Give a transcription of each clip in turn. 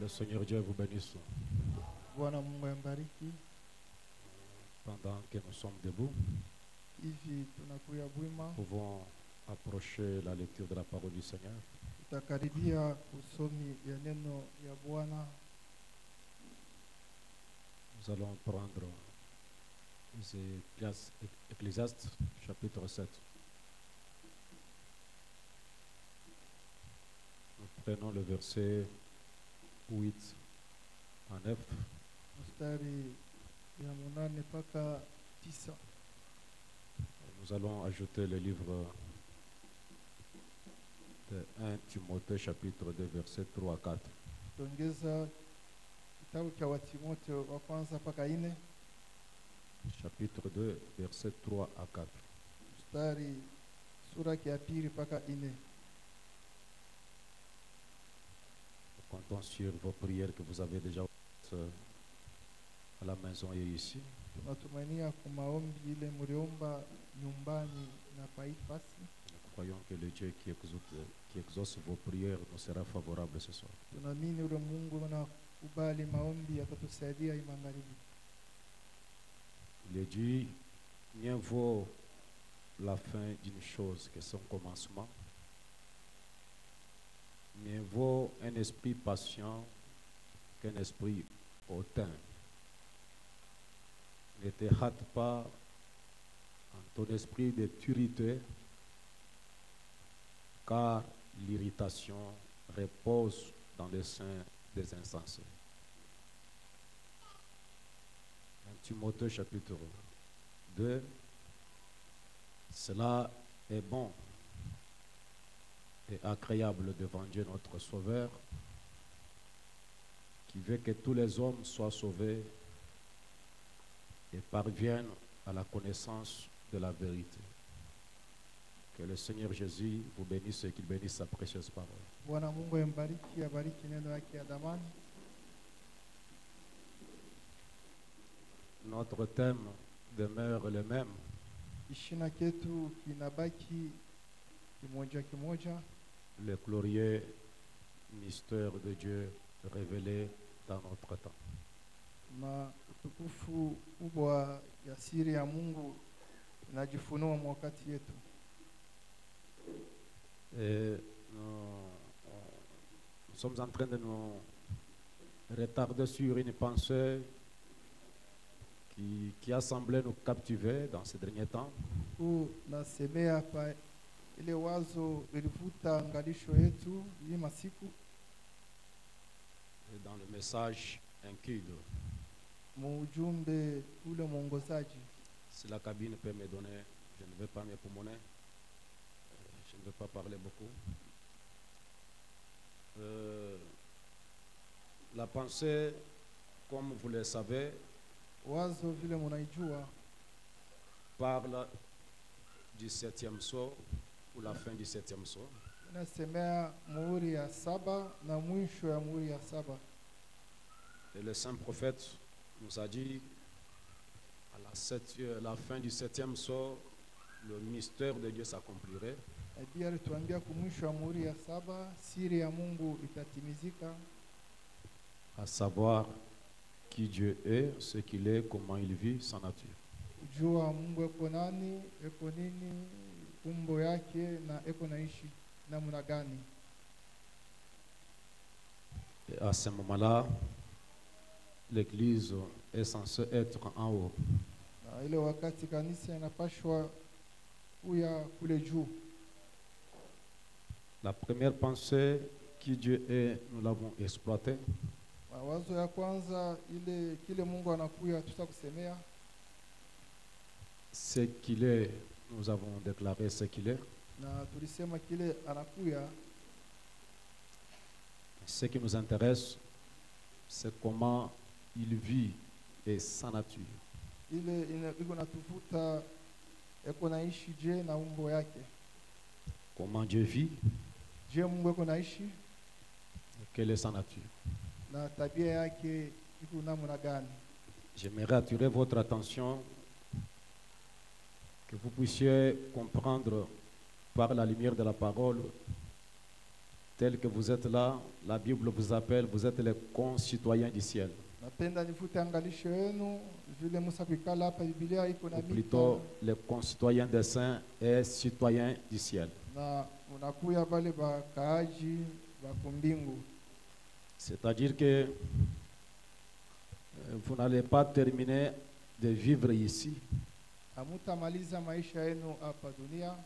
le Seigneur Dieu vous bénisse. Bwana Mungu ambariki. Pendant que nous sommes debout, Hivi tunakuya bwima, nous pouvons approcher la lecture de la parole du Seigneur. tutakaribia usomi ya neno ya Bwana. Nous allons prendre Ecclésiaste chapitre 7. Nous prenons le verset 8 à 9. Mstari ya 8 mpaka 9. Nous allons ajouter le livre de 1 Timothée chapitre 2 verset 3 à 4. Tuongeza kitabu cha Timotheo wa kwanza mpaka 4. Chapitre 2 verset 3 à 4. Mstari sura ya pili mpaka 4. Nous comptons sur vos prières que vous avez déjà à la maison et ici. Tunatumainia kwa maombi ile mliomba nyumbani na paifasi. Nous croyons que le Dieu qui exauce vos prières nous sera favorable ce soir. Tunaamini ule Mungu anakubali maombi atatusaidia magharibi. Il est dit, mieux vaut la fin d'une chose que son commencement. Mieux vaut un esprit patient qu'un esprit hautain. Ne te hâte pas en ton esprit de turité, car l'irritation repose dans le sein des insensés. 1 Timothée chapitre 2. Cela est bon et agréable devant Dieu notre Sauveur, qui veut que tous les hommes soient sauvés et parviennent à la connaissance de la vérité. Que le Seigneur Jésus vous bénisse et qu'il bénisse sa précieuse parole. Bwana Mungu ambariki, abariki neno lake ya damani. Notre thème demeure le même. Ishina ketu kinabaki kimoja kimoja. Le glorieux mystère de Dieu révélé dans notre temps. Na utukufu kubwa ya siri ya Mungu inajifunua wakati yetu. Et nous sommes en train de nous retarder sur une pensée qui a semblé nous captiver dans ces derniers temps. Nasemea pa ile wazo ilivuta angalisho yetu hii masiku. Et dans le message inclus. Mujumbe ule mwongozaji. Si la cabine peut me donner, je ne vais pas m'époumoner. Je ne vais pas parler beaucoup. La pensée, comme vous le savez, wazo vile munaijua, parle du 7e sceau ou la fin du 7e sceau. Inasemea muhuri ya 7 na mwisho ya muhuri ya 7. Et le saint prophète nous a dit à la fin du 7e sceau, le mystère de Dieu s'accomplirait. Biblia ilituambia kumwisho wa muhuri ya 7 siri ya Mungu itatimizika, à savoir qui Dieu est, ce qu'il est, comment il vit, sa nature. Kujua Mungu eko nani, eko nini, umbo yake na eko naishi namna gani. Et à ce moment-là, l'Église est censée être en haut. Na ile wakati kanisa inapashwa kuya kule juu. La première pensée, qui Dieu est, nous l'avons exploitée. Wazo ya kwanza ile kile Mungu anakuya tutakusemea. Ce qu'il est, nous avons déclaré ce qu'il est. Na tulisema kile anakuya. Ce qui nous intéresse, c'est comment il vit et sa nature. Ile iko natuvuta eko naishi je na umbo yake. Comment Dieu vit, Je Mungu eko naishi, quelle est sa nature. na tabia yake iko namna gani. J'aimerais attirer votre attention que vous puissiez comprendre par la lumière de la parole tel que vous êtes là, la Bible vous appelle, vous êtes les concitoyens du ciel. Napenda nivute angalisho yenu vile Musa kuikala hapa Biblia iko na Ou mita plutôt, les concitoyens des saints et citoyens du ciel. na unakuya bale bakaaji bakumbingu. C'est-à-dire que vous n'allez pas terminer de vivre ici. Hamutamaliza maisha yenu hapa dunia,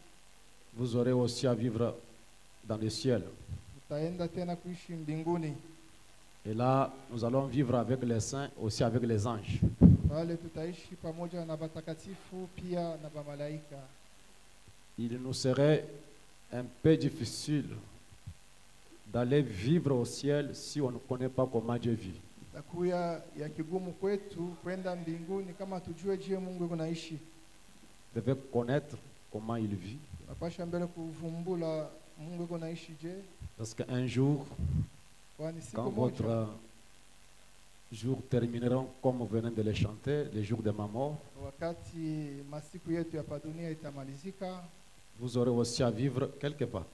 Vous aurez aussi à vivre dans le ciel. utaenda tena kuishi mbinguni. Et là, nous allons vivre avec les saints, aussi avec les anges. Pale tutaishi pamoja na batakatifu pia na bamalaika. Il nous serait un peu difficile d'aller vivre au ciel si on ne connaît pas comment Dieu vit. Itakuya ya kigumu kwetu kwenda mbinguni kama tujue je Mungu yuko naishi. Vous devez connaître comment il vit. Tunapasha mbele kuvumbula Mungu yuko naishi je, Parce qu'un jour, kwani siku quand moja votre jour termineront comme vous venez de le chanter, les jours de ma mort, wakati masiku yetu hapa dunia itamalizika, vous aurez aussi à vivre quelque part.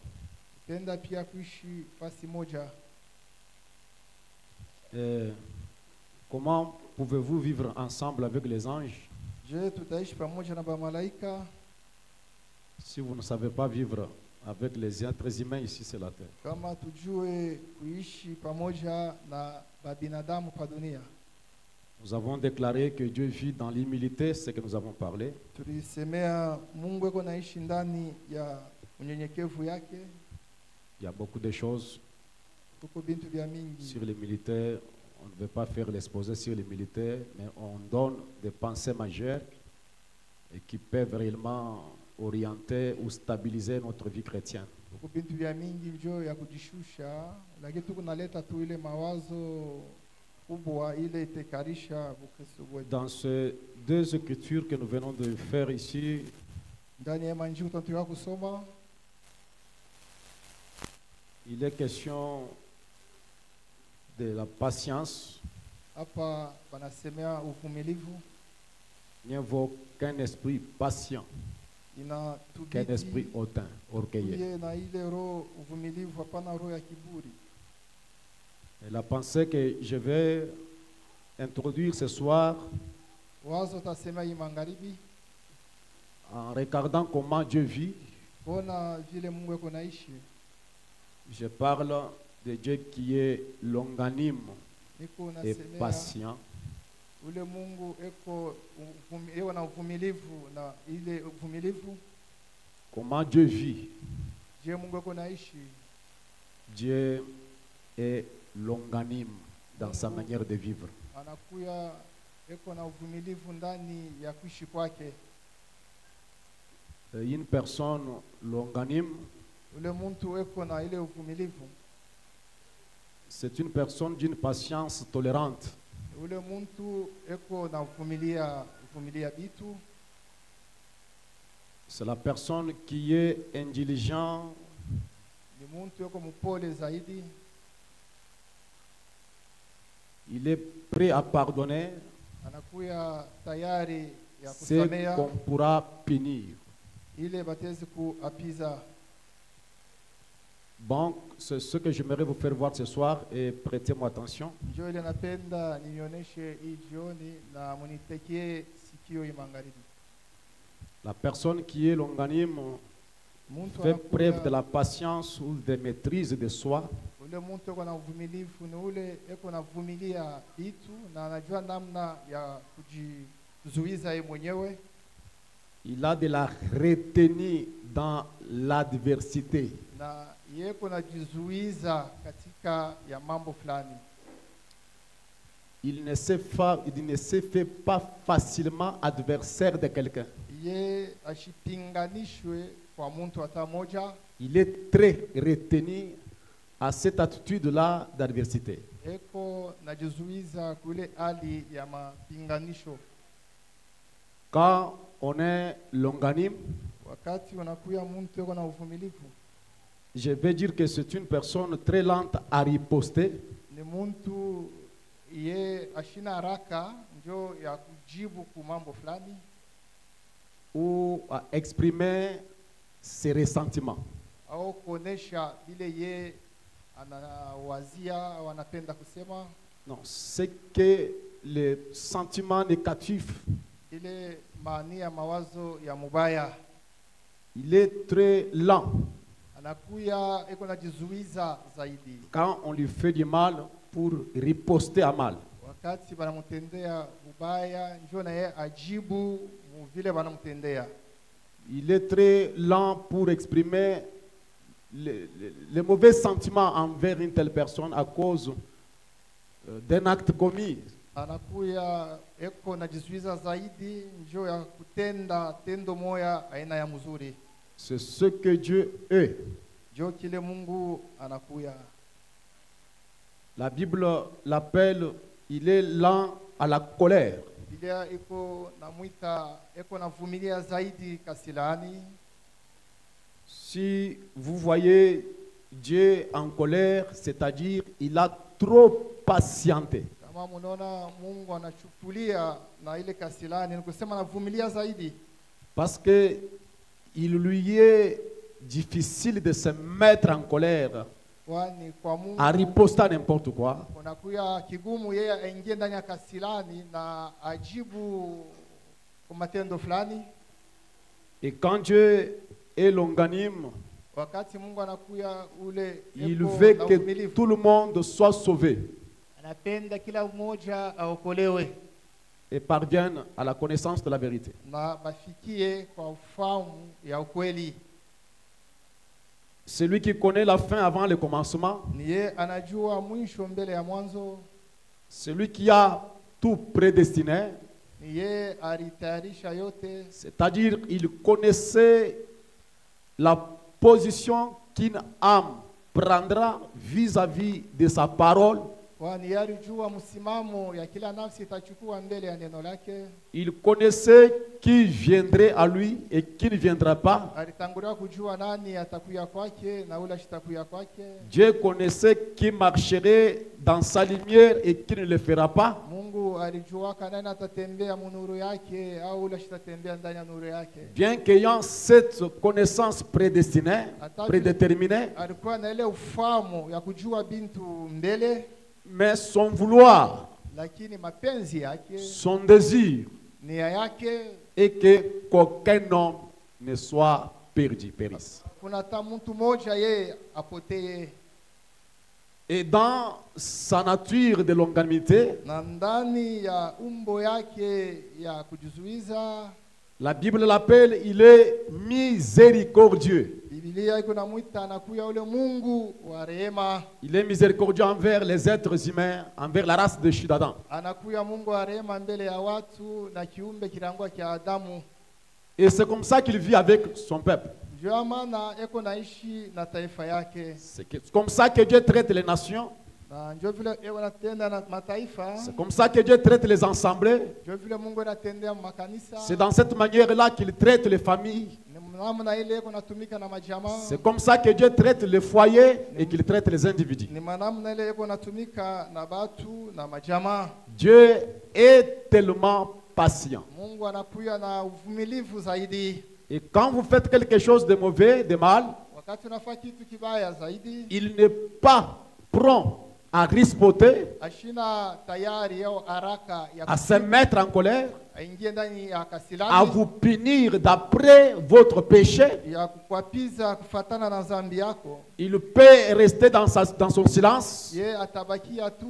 tenda pia kuishi fasi moja. Et comment pouvez-vous vivre ensemble avec les anges Je, tutaishi pamoja na bamalaika si vous ne savez pas vivre avec les êtres humains ici sur la terre? kama tujue kuishi pamoja na babinadamu pa dunia. Nous avons déclaré que Dieu vit dans l'humilité, c'est ce que nous avons parlé. Tulisemea Mungu yuko naishi ndani ya unyenyekevu yake. Il y a beaucoup de choses Kuko bintu vya mingi. sur les militaires. On ne veut pas faire l'exposé sur les militaires, mais on donne des pensées majeures et qui peuvent réellement orienter ou stabiliser notre vie chrétienne. Kuko bintu vya mingi njo ya kujishusha, lakini tukunaleta tu ile mawazo kubwa ile itekarisha Ukristo wetu. Dans ces deux écritures que nous venons de faire ici, Ndani ya manji tunataka kusoma, il est question de la patience. hapa wanasemea uvumilivu. Il ne vaut qu'un esprit patient, qu'un esprit Inatubidi hautain, orgueilleux. tuye na ile roho uvumilivu, hapana roho ya kiburi. Et la pensée que je vais introduire ce soir, Wazo tasemea hii magharibi, en regardant comment Dieu vit, kuona vile Mungu yuko naishi. je parle de Dieu qui est longanime Niko et nasemea patient, ule Mungu eko na uvumilivu na ile uvumilivu. comment Dieu vit. Je, Mungu yuko naishi. Dieu est longanime dans sa manière de vivre. Anakuya eko na uvumilivu ndani ya kuishi kwake. Une personne longanime, Ule muntu eko na ile uvumilivu, c'est une personne d'une patience tolérante. ule muntu eko na uvumilia bitu. C'est la personne qui est indulgent, Ni muntu eko mpole zaidi. il est prêt à pardonner Anakuya tayari ya ce kusamea qu'on pourra punir. ile batezi kuapiza. Donc, c'est ce que j'aimerais vous faire voir ce soir et prêtez-moi attention. Njo ile napenda nionyeshe hii jioni na munitekie sikio hii magharibi. La personne qui est longanime Muntu fait preuve de anakuya, la patience ou de maîtrise de soi. ule muntu eko na uvumilivu ni ule eko na vumilia vitu na anajua namna ya kujizuiza yeye mwenyewe. Il a de la retenue dans l'adversité. Na yeko na jizuiza katika ya mambo fulani. Il ne se fait pas facilement adversaire de quelqu'un. Ye ashipinganishwe kwa muntu hata moja. Il est très retenu à cette attitude-là d'adversité. Eko na jizuiza kule hali ya mapinganisho. Quand on est longanime, Wakati unakuya muntu eko na uvumilivu, je vais dire que c'est une personne très lente à riposter, ni muntu ye ashina haraka njo ya kujibu ku mambo fulani ou à exprimer ses ressentiments. au kuonesha vile ye anawazia au anapenda kusema Non, c'est que les sentiments négatifs, ile mania mawazo ya mubaya il est très lent anakuya iko najizuiza zaidi quand on lui fait du mal pour riposter à mal. wakati banamtendea ubaya, njoo na yeye ajibu vile banamtendea. Il est très lent pour exprimer les mauvais sentiments envers une telle personne à cause d'un acte commis. Anakuya eko najizuiza zaidi, njoo ya kutenda tendo moya aina ya mzuri. C'est ce que Dieu est. Njoo kile Mungu anakuya. La Bible l'appelle, il est lent à la colère. Biblia iko namuita eko navumilia zaidi kasilani. Si vous voyez Dieu en colère, c'est-à-dire il a trop patienté. Kama munaona Mungu anachukulia na ile kasilani, ni kusema anavumilia zaidi. Parce que il lui est difficile de se mettre en colère, Kwani kwa Mungu à riposter à n'importe quoi. kunakuya kigumu yeye aingie ndani ya kasilani na ajibu kwa matendo fulani. Et quand Dieu est longanime, Wakati Mungu anakuya ule il eko veut na que uvumilivu. tout le monde soit sauvé Anapenda kila mmoja aokolewe et parvienne à la connaissance de la vérité. na bafikie kwa ufahamu ya ukweli. Celui qui connaît la fin avant le commencement, Ni yeye anajua mwisho mbele ya mwanzo. celui qui a tout prédestiné, Ni yeye alitayarisha yote, c'est-à-dire il connaissait la position qu'une âme prendra vis-à-vis de sa parole. kwani yeye alijua msimamo ya kila nafsi itachukua mbele ya neno lake. Il connaissait qui viendrait à lui et qui ne viendrait pas. Alitangulia kujua nani atakuya kwake na ule ashitakuya kwake. Dieu connaissait qui marcherait dans sa lumière et qui ne le fera pas. Mungu alijua nani atatembea munuru yake au ule ashitatembea ndani ya nuru yake. Bien qu'ayant cette connaissance prédéterminée, Alikuwa na ile ufahamu ya kujua bintu mbele, mais son vouloir, lakini mapenzi yake, son désir nia yake, est que qu'aucun homme ne soit perdu, périsse. kuna hata mtu mmoja yeye apotee. Et dans sa nature de longanimité, Na ndani ya umbo yake ya kujizuiza, la Bible l'appelle, il est miséricordieux. Biblia iko namuita anakuya ule Mungu wa rehema. Il est miséricordieux envers les êtres humains, envers la race de d'Adam. Anakuya Mungu wa rehema mbele ya watu na kiumbe kirangwa kia Adamu. Et c'est comme ça qu'il vit avec son peuple. Ndio maana eko naishi na taifa yake. C'est comme ça que Dieu traite les nations. Na ndio vile eko natenda na mataifa. C'est comme ça que Dieu traite les assemblées. Ndio vile Mungu anatendea makanisa. C'est dans cette manière-là qu'il traite les familles. Namna ile eko natumika na majamaa. C'est comme ça que Dieu traite les foyers et qu'il traite les individus. Ni namna ile eko natumika na batu na majamaa. Dieu est tellement patient. Mungu anakuya na uvumilivu zaidi. Et quand vous faites quelque chose de mauvais, de mal, Wakati unafanya kitu kibaya zaidi, il n'est pas prompt à rispoter, ashina tayari au haraka ya à se mettre en colère, aingie ndani ya à kasilani vous punir d'après votre péché. ya kukwapiza kufatana na zambi yako. Il peut rester dans son silence, Ye atabakia tu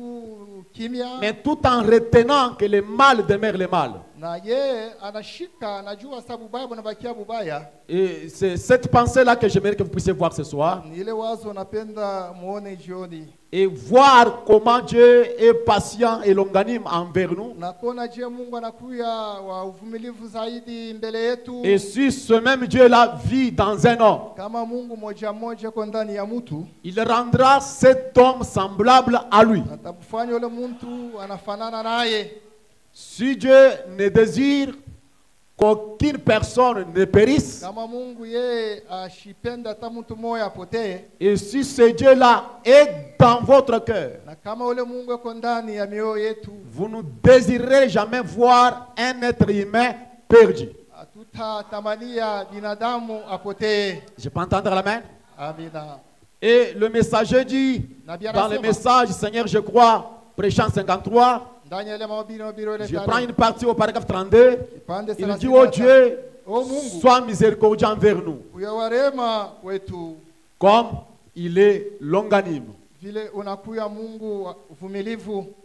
kimya, mais tout en retenant que le mal demeure le mal. na ye anashika anajua sababu baya bunabakia bubaya. Et c'est cette pensée-là que j'aimerais que vous puissiez voir ce soir. Ni ile wazo napenda muone jioni, Et voir comment Dieu est patient et longanime envers nous. na kuona je Mungu anakuya wa uvumilivu zaidi mbele yetu. Et si ce même Dieu-là vit dans un homme, Kama Mungu moja moja kwa ndani ya mtu, il rendra cet homme semblable à lui. atamfanya yule mtu anafanana naye. Si Dieu ne désire qu'aucune personne ne périsse, Kama Mungu yeye ashipenda hata mtu moja apotee, et si ce Dieu-là est dans votre cœur, na kama ule Mungu yuko ndani ya mioyo yetu, vous ne désirerez jamais voir un être humain perdu. hatutatamania binadamu apotee. Je peux entendre l'amen? Amina. Et le messager dit, dans le message, Seigneur, je crois, prêchant 53, je prends une partie au paragraphe 32, il dit, oh Dieu, sois miséricordieux envers nous, comme il est longanime,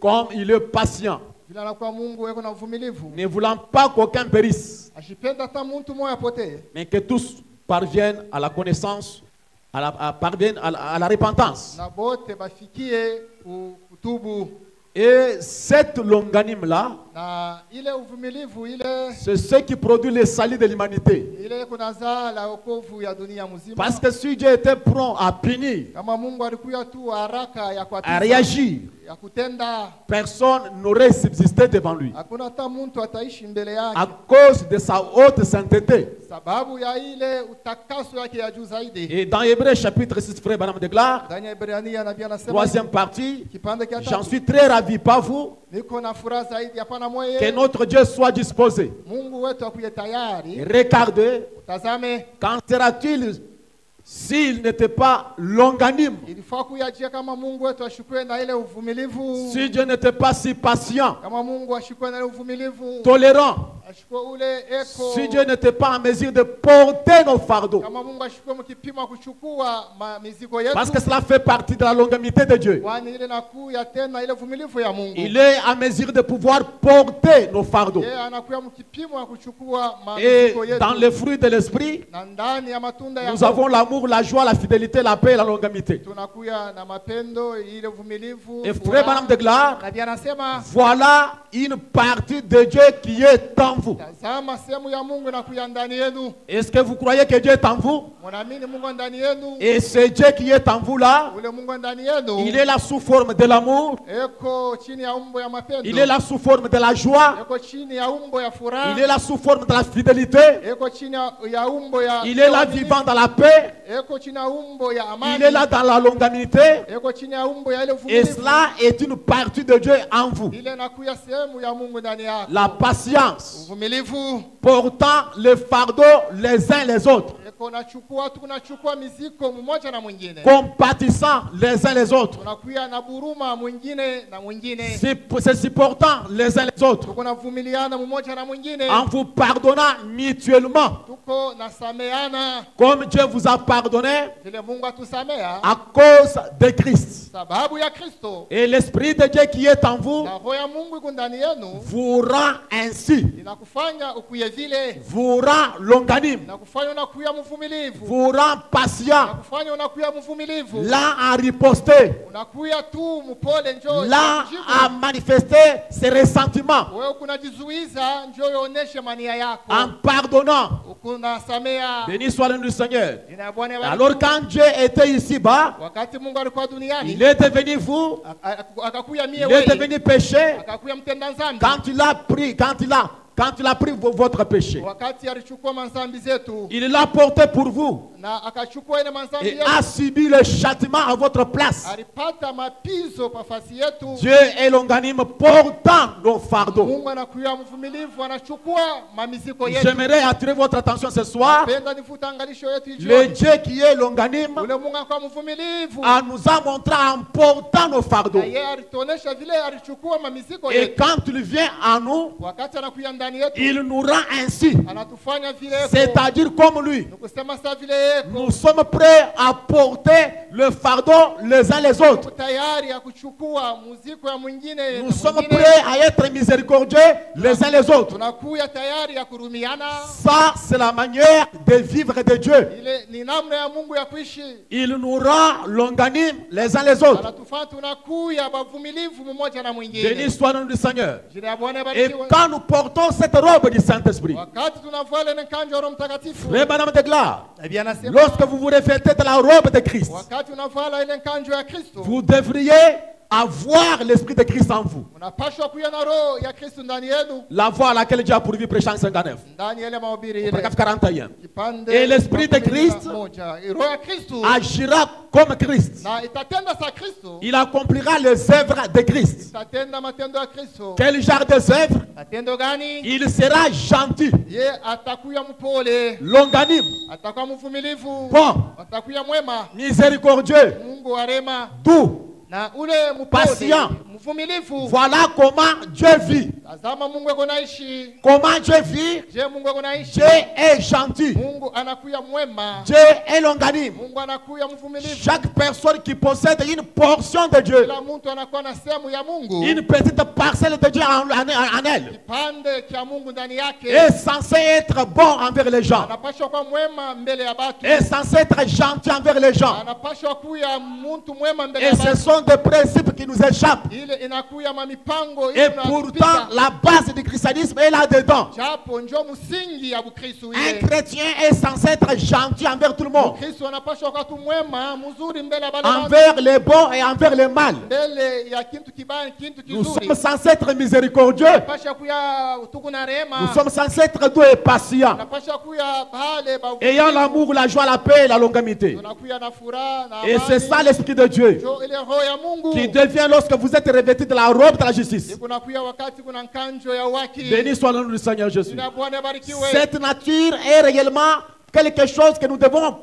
comme il est patient, ne voulant pas qu'aucun périsse, mais que tous parviennent à la connaissance, parviennent à la repentance. Et cette longanime-là, c'est ce qui produit le salut de l'humanité. Parce que si Dieu était prompt à punir, à réagir, personne n'aurait subsisté devant lui. À cause de sa haute sainteté. Et dans Hébreux chapitre 6, frère Madame de Gloire, troisième partie, j'en suis très ravi, pas vous, que notre Dieu soit disposé. Regardez, quand sera-t-il s'il n'était pas longanime, si Dieu n'était pas si patient, tolérant, si Dieu n'était pas en mesure de porter nos fardeaux, parce que cela fait partie de la longanimité de Dieu, il est en mesure de pouvoir porter nos fardeaux. Et dans les fruits de l'esprit, nous avons l'amour, la joie, la fidélité, la paix et la longanimité. Et frère Madame de Gloire, voilà une partie de Dieu qui est en vous. Est-ce que vous croyez que Dieu est en vous? Et ce Dieu qui est en vous là, il est là sous forme de l'amour, il est là sous forme de la joie, il est là sous forme de la fidélité, il est là vivant dans la paix, il est là dans la longanimité, et cela est une partie de Dieu en vous. La patience, portant les fardeaux les uns les autres, compatissant les uns les autres, se supportant les uns les autres, en vous pardonnant mutuellement, comme Dieu vous a pardonné à cause de Christ. Et l'Esprit de Dieu qui est en vous vous rend ainsi, vous rend longanime, vous rend patient, là à riposter, là à manifester ses ressentiments, en pardonnant. Béni soit le nom du Seigneur. Alors quand Dieu était ici-bas, il est devenu vous, il est devenu péché, quand il a pris votre péché, il l'a porté pour vous et a subi le châtiment à votre place. Dieu est longanime, portant nos fardeaux. J'aimerais attirer votre attention ce soir. Le Dieu qui est longanime nous a montré en portant nos fardeaux. Et quand il vient à nous, il nous rend ainsi, c'est-à-dire comme lui. Nous sommes prêts à porter le fardeau les uns les autres. Nous sommes prêts à être miséricordieux les uns les autres. Ça, c'est la manière de vivre de Dieu. Il nous rend longanime les uns les autres. Béni soit le nom du Seigneur. Et quand nous portons cette robe du Saint-Esprit, frère Madame de Gloire, lorsque vous vous revêtez de la robe de Christ, vous devriez avoir l'esprit de Christ en vous. La voie à laquelle Dieu a pourvu prêchant 59. Paragraphe 41. Et l'esprit de Christ agira comme Christ. Il accomplira les œuvres de Christ. Quel genre des œuvres? Il sera gentil, longanime, atakuwa mvumilivu, bon, atakuwa mwema, miséricordieux, Mungu wa rehema, doux, na ule patient. mvumilivu. Voilà comment Dieu vit. Tazama Mungu yuko naishi. Comment Dieu vit? Je, Mungu yuko naishi. Dieu est gentil. Mungu anakuya mwema. Dieu est longanime. Mungu anakuya mvumilivu. Chaque personne qui possède une portion de Dieu, Kila mtu anakuwa na sehemu ya Mungu, une petite parcelle de Dieu en elle, kipande cha Mungu ndani yake, est censé être bon envers les gens, anapaswa kuwa mwema mbele ya watu, est censé être gentil envers les gens. anapaswa kuwa mtu mwema mbele Et ya ce watu. sont des principes qui nous échappent. Ile inakuya mipango Et pourtant, la base du christianisme est là-dedans. japo njo msingi ya Bukristo Un ile. chrétien est censé être gentil envers tout le monde, Kristo anapaswa kuwa tu mwema mzuri mbele ya wale watu, envers les bons et envers les mal. mbele ya kintu kibaya kintu Nous kizuri. sommes censés être miséricordieux. Pasha kuya tuku na rehema. Nous sommes censés être doux et patients, Napasha kuya bale ba ayant l'amour, la joie, la paix et la longanimité. tunakuya na furaha na Et c'est amani. ça l'Esprit de Dieu Jo ile roho ya Mungu qui devient lorsque vous êtes revêtis de la robe de la justice. kunakuya wakati kuna nkanjo ya waki. Béni soit le nom du Seigneur Jésus. Jina Bwana barikiwe. Cette nature est réellement quelque chose que nous devons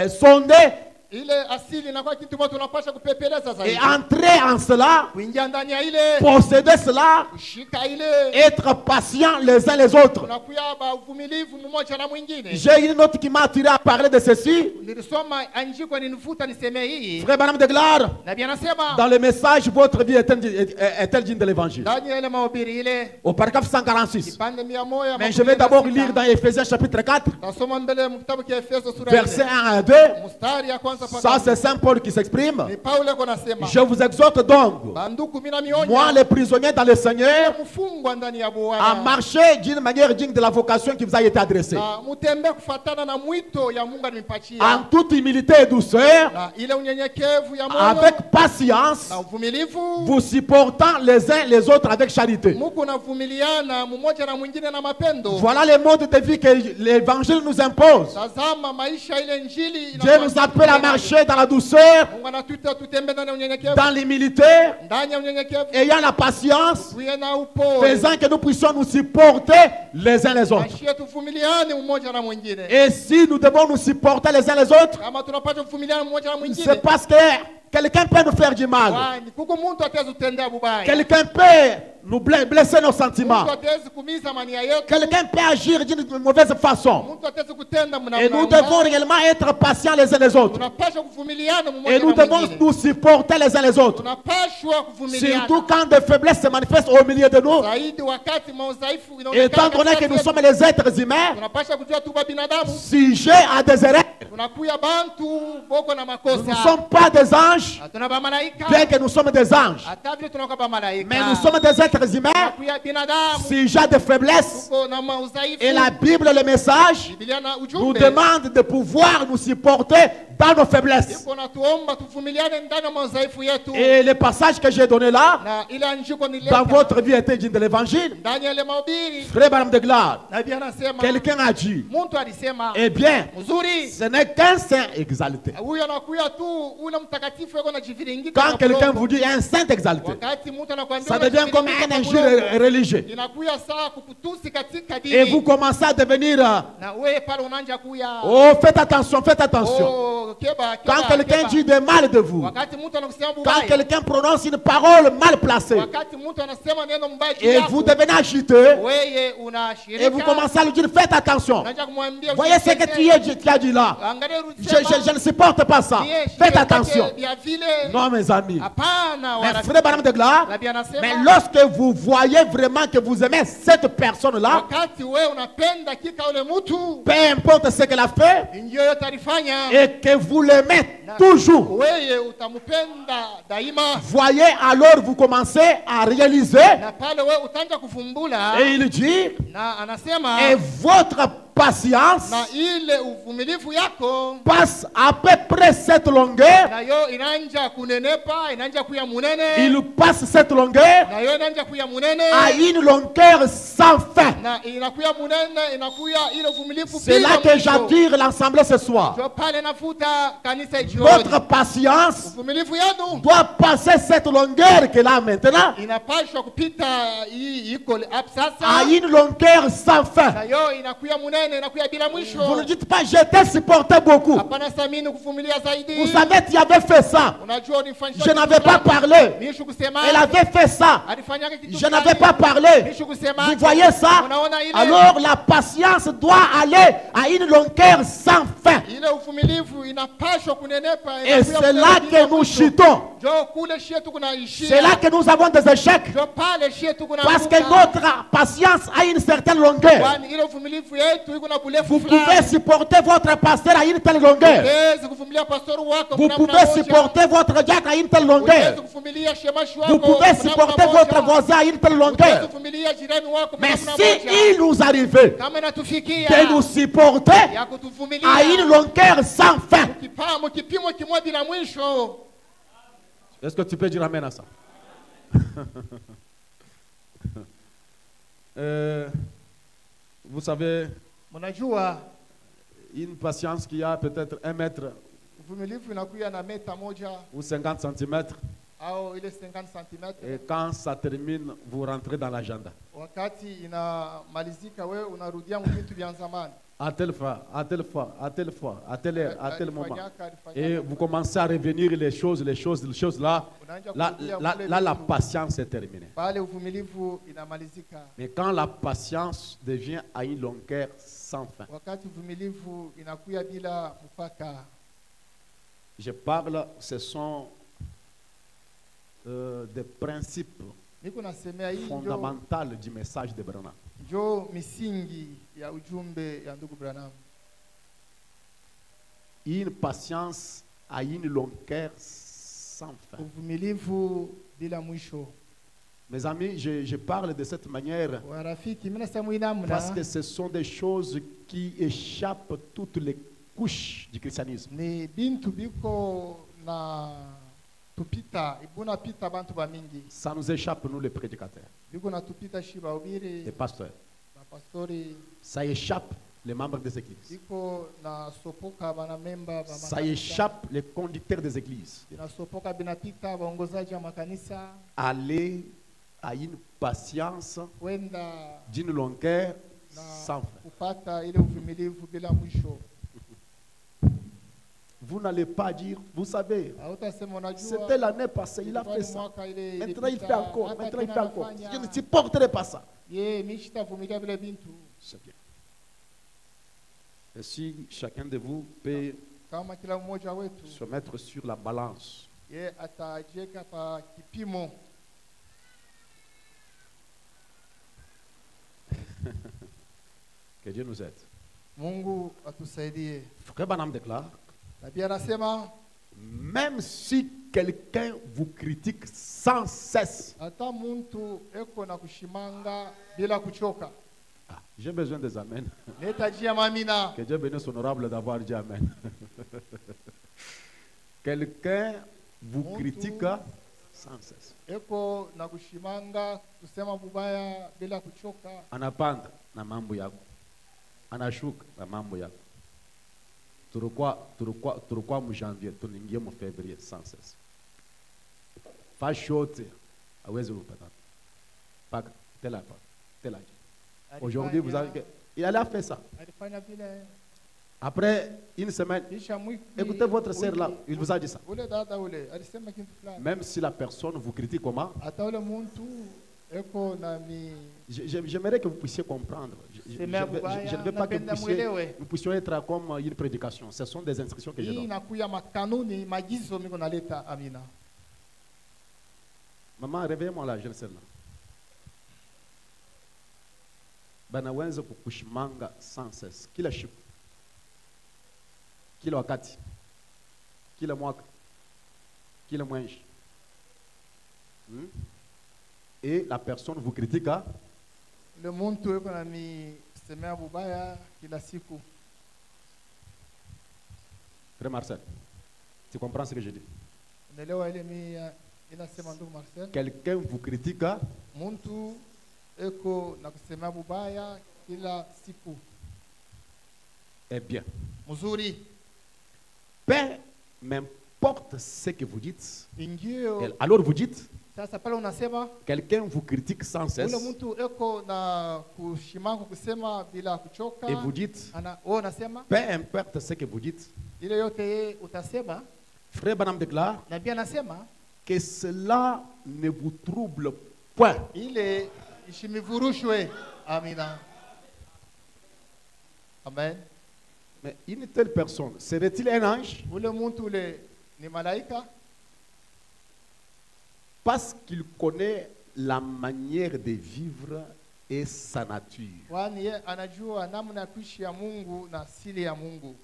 sonder Ile asili inakuwa kitu moja tunapasha kupepeleza et zaidi. entrer en cela, Kuingia ndani ya ile, posséder cela, kushika ile, être patient les uns les autres. tunakuya ba uvumilivu mmoja na mwingine. J'ai une note qui m'a attiré à parler de ceci. Nilisoma andiko ninivuta niseme hii. Frère Madame de Glare, Na bien nasema dans le message, votre vie est-elle digne de l'évangile? ndani ya ile mahubiri ile Au paragraphe 146. kipande 100. Mais je vais d'abord lire dans Ephésiens chapitre 4, Tasoma mbele mkitabu cha Efeso sura versets 4. 1 à 2. Mstari ya kwanza Ça, paka. c'est Saint Paul qui s'exprime. Ni Paulo konasema. Je vous exhorte donc, Banduku mina moi, mionya. les prisonniers dans le Seigneur, Mfungwa ndani ya à Bwana. marcher d'une manière digne de la vocation qui vous a été adressée, Na mutembe kufatana na mwito ya Mungu animpachia. en toute humilité et douceur, Na ile unyenyekevu ya moyo. avec patience, Na uvumilivu. vous supportant les uns les autres avec charité. Mungu navumiliana mmoja na mwingine na mapendo. Voilà le mode de vie que l'évangile nous impose. Tazama maisha ile injili Dieu nous appelle à marcher dans la douceur, Mungu anatuita tutembe ndani ya unyenyekevu. dans l'humilité, Ndani ya unyenyekevu. ayant la patience, Tuwe na upole. faisant que nous puissions nous supporter les uns les autres. Ashie tuvumiliane mmoja na mwingine. Et si nous devons nous supporter les uns les autres, Kama tunapata kuvumiliana mmoja na mwingine. c'est parce que quelqu'un peut nous faire du mal. Kwani kuko muntu atezi kutendea bubaya. Quelqu'un peut nous blesser nos sentiments. Muntu atezi kumiza mania yetu. Quelqu'un peut agir d'une mauvaise façon. Muntu atezi kutenda mna. Et nous devons réellement être patients les uns les autres. Tunapaswa kuvumiliana mmoja Et nous na devons mwingine. nous supporter les uns les autres. Tunapaswa kuvumiliana. Surtout quand des faiblesses se manifestent au milieu de nous. Zaidi wakati maudhaifu Étant donné que nous sommes les êtres humains, tunapaswa kujua tu binadamu. sujets à des erreurs, Tunakuya bantu boko na makosa. nous ne sommes pas des anges, Hatuna ba malaika. bien que nous sommes des anges. Hata vile tunakuwa ba malaika. Mais nous sommes des êtres humains, Tunakuya binadamu. sujets de faiblesses. Tuko na maudhaifu. Et la Bible, le message, Biblia na nous ujumbe. demande de pouvoir nous supporter dans nos faiblesses. Iko natuomba tuvumiliane ndani ya maudhaifu yetu. Et le passage que j'ai donné là, Na ile andiko nileta. dans votre vie était digne de l'évangile. Ndani ya ile mahubiri. Frère Madame de Glare, Nabii anasema. quelqu'un a dit, Muntu alisema. eh bien, Mzuri. ce n'est qu'un saint exalté. Huyo anakuya tu ule mtakatifu yako anajiviringika. Quand na quelqu'un kulongo. vous dit un saint exalté, Wakati mtu anakuambia ça devient comme un injure religieux. inakuya saa kukutusi katika dini. Et vous commencez à devenir, Na wewe pale unaanza kuya. oh, faites attention, faites attention. Oh, keba, Quand keba, quelqu'un keba. dit de mal de vous, Wakati mtu anakusema quand mbaya. quelqu'un prononce une parole mal placée, Wakati mtu anasema neno mbaya juu et yako. vous devenez agité, Wewe unashirika. et vous commencez à lui dire, faites attention. Unaanza kumwambia Voyez ce que tu as dit là. Angalia Je ne supporte pas ça. Faites attention. Non, mes amis. Hapana, Mais frère Madame de Glare, Nabii anasema. mais lorsque vous voyez vraiment que vous aimez cette personne-là, Wakati wewe unapenda kika ule mtu. peu importe ce qu'elle a fait, Ndio yote alifanya. et que vous l'aimez toujours, Wewe utamupenda daima. voyez alors vous commencez à réaliser, Na pale wewe utaanza kufumbula. et il dit, Na anasema. et votre patience Na ile uvumilivu yako. passe à peu près cette longueur, Na yo inaanza kunenepa, inaanza kuya munene. il passe cette longueur Na yo inaanza kuya munene. à une longueur sans fin. Na inakuya munene, inakuya ile uvumilivu C'est là que mwisho. j'attire l'assemblée ce soir. Jo pale nafuta kanisa jioni. Votre patience Uvumilivu yenu doit passer cette longueur qu'elle a maintenant inapaswa kupita hii iko hapo à sasa. une longueur sans fin. Na yo inakuya munene. inene inakuya bila mwisho. Vous ne dites pas, j'étais supporté beaucoup. Hapana samini kuvumilia zaidi. Vous savez, tu avais fait ça. Unajua unifanyisha. Je n'avais pas parlé. Nishu kusema. Elle avait fait ça. Alifanyaka kitu. Je n'avais pas parlé. Nishu kusema. Vous voyez ça? Unaona ile. Alors la patience doit aller à une longueur sans fin. Ile uvumilivu inapaswa kunenepa. Et c'est là que nous chutons. Jo kule shietu kunaishia. C'est là que nous avons des échecs. Jo pale shietu kuna. Parce que notre patience a une certaine longueur. Kwani ile uvumilivu yetu iko na burefu Vous fulani. pouvez supporter votre pasteur à une telle longueur. Uweze kuvumilia pastor wako Vous kuna pouvez mmoja. supporter votre diacre à une telle Uweze longueur. kuvumilia shemashi wako. Vous pouvez kuna supporter mmoja. votre voisin à une telle Uweze longueur. kuvumilia jirani wako. Mais kuna si mmoja. il nous arrivait Kama inatufikia de nous supporter ya kutuvumilia à une longueur sans fin. Kipimo kimoja bila mwisho. Est-ce que tu peux dire amen à ça? Vous savez, Mnajua une patience qui a peut-être 1 mètre uvumilivu inakuya na meta moja ou 50 centimètres, au ile 50 cm. et quand ça termine, vous rentrez dans l'agenda. Wakati inamalizika wewe unarudia vitu vya zamani. À telle fois, à telle fois, à telle fois, à telle heure, à tel moment. Et vous commencez à revenir les choses là. Là, la patience est terminée. Pale uvumilivu inamalizika. Mais quand la patience devient à une longueur sans fin, Wakati uvumilivu inakuya bila mpaka. je parle, ce sont des principes Niko nasemea hii fondamentaux du message de Branham. ndio misingi ya ujumbe ya ndugu Branham. Une patience à une longueur sans fin. Uvumilivu bila mwisho. Mes amis, je parle de cette manière Warafiki, mimi nasema inamna parce que ce sont des choses qui échappent toutes les couches du christianisme. ni bintu biko na tupita ibuna pita bantu ba mingi Ça nous échappe, nous les prédicateurs, biko na tupita shiba ubiri les pasteurs. na pastori Ça échappe les membres des églises. biko na sopoka bana memba ba Ça échappe les conducteurs des églises. na sopoka binapita baongozaji wa makanisa Aller à une patience kwenda d'une longueur na sans fin. kupata ile uvumilivu bila mwisho. Vous n'allez pas dire, vous savez, Hautasema unajua c'était l'année passée, il a fait ça. mwaka ile Maintenant il fait ilipita, encore, hata maintenant il tena fait encore. anafanya. Je ne supporterai pas ça. Ye mimi sitavumilia vile bintu. C'est bien. Et si chacun de vous peut Kama kila mmoja wetu se mettre sur la balance, ye atajeka pa kipimo. que Dieu nous aide. Mungu atusaidie. Frère Branham déclare, Na pia anasema même si quelqu'un vous critique sans cesse, hata muntu eko na kushimanga bila kuchoka. j'ai besoin des amens. Netajia mamina. Que Dieu bénisse honorable d'avoir dit amen. Quelqu'un vous critique sans cesse. Eko na kushimanga kusema bubaya bila kuchoka. Anapanda na mambo yako, anashuka na mambo yako. Turukwa mu janvier, tuningie mu février sans cesse. Fashote awezi kupata. Paka tela pa, tela. Aujourd'hui vous avez, il a fait ça. Alifanya vile. Après une semaine, Kisha écoutez votre sœur là, il vous a dit ça. Ule dada ule alisema kitu fulani. Même si la personne vous critique comment, Hata ule muntu eko na mi j'aimerais que vous puissiez comprendre. Je ne veux pas que nous puissions être comme une prédication. Ce sont des instructions que je hii donne. inakuya makanuni maagizo miko naleta amina. Maman, réveille-moi là, je ne sais pas. Banaweza kukushimanga sans cesse. Kila siku, kila wakati, kila mwaka, kila mwezi. Et la personne vous critique. Le muntu eko na mi semea bubaya kila siku. Frère Marcel, tu comprends ce que je dis? Unaelewa ile mi inasema ndugu Marcel? Quelqu'un vous critique. Muntu eko na kusemea bubaya kila siku. Eh bien, Mzuri. peu importe ce que vous dites, ingio alors vous dites, sasa pale unasema quelqu'un vous critique sans cesse ule mtu eko na kushimangu kusema bila kuchoka, et vous dites, unasema peu importe ce que vous dites, ile yote yeye utasema, Frère Branham déclare na pia anasema que cela ne vous trouble point. ile ishimivurushwe. Amina, amen. Mais une telle personne, serait-il un ange? Ule mtu ule ni malaika, Parce qu'il connaît la manière de vivre et sa nature. kwani yeye anajua namna ya kuishi ya Mungu na asili ya Mungu.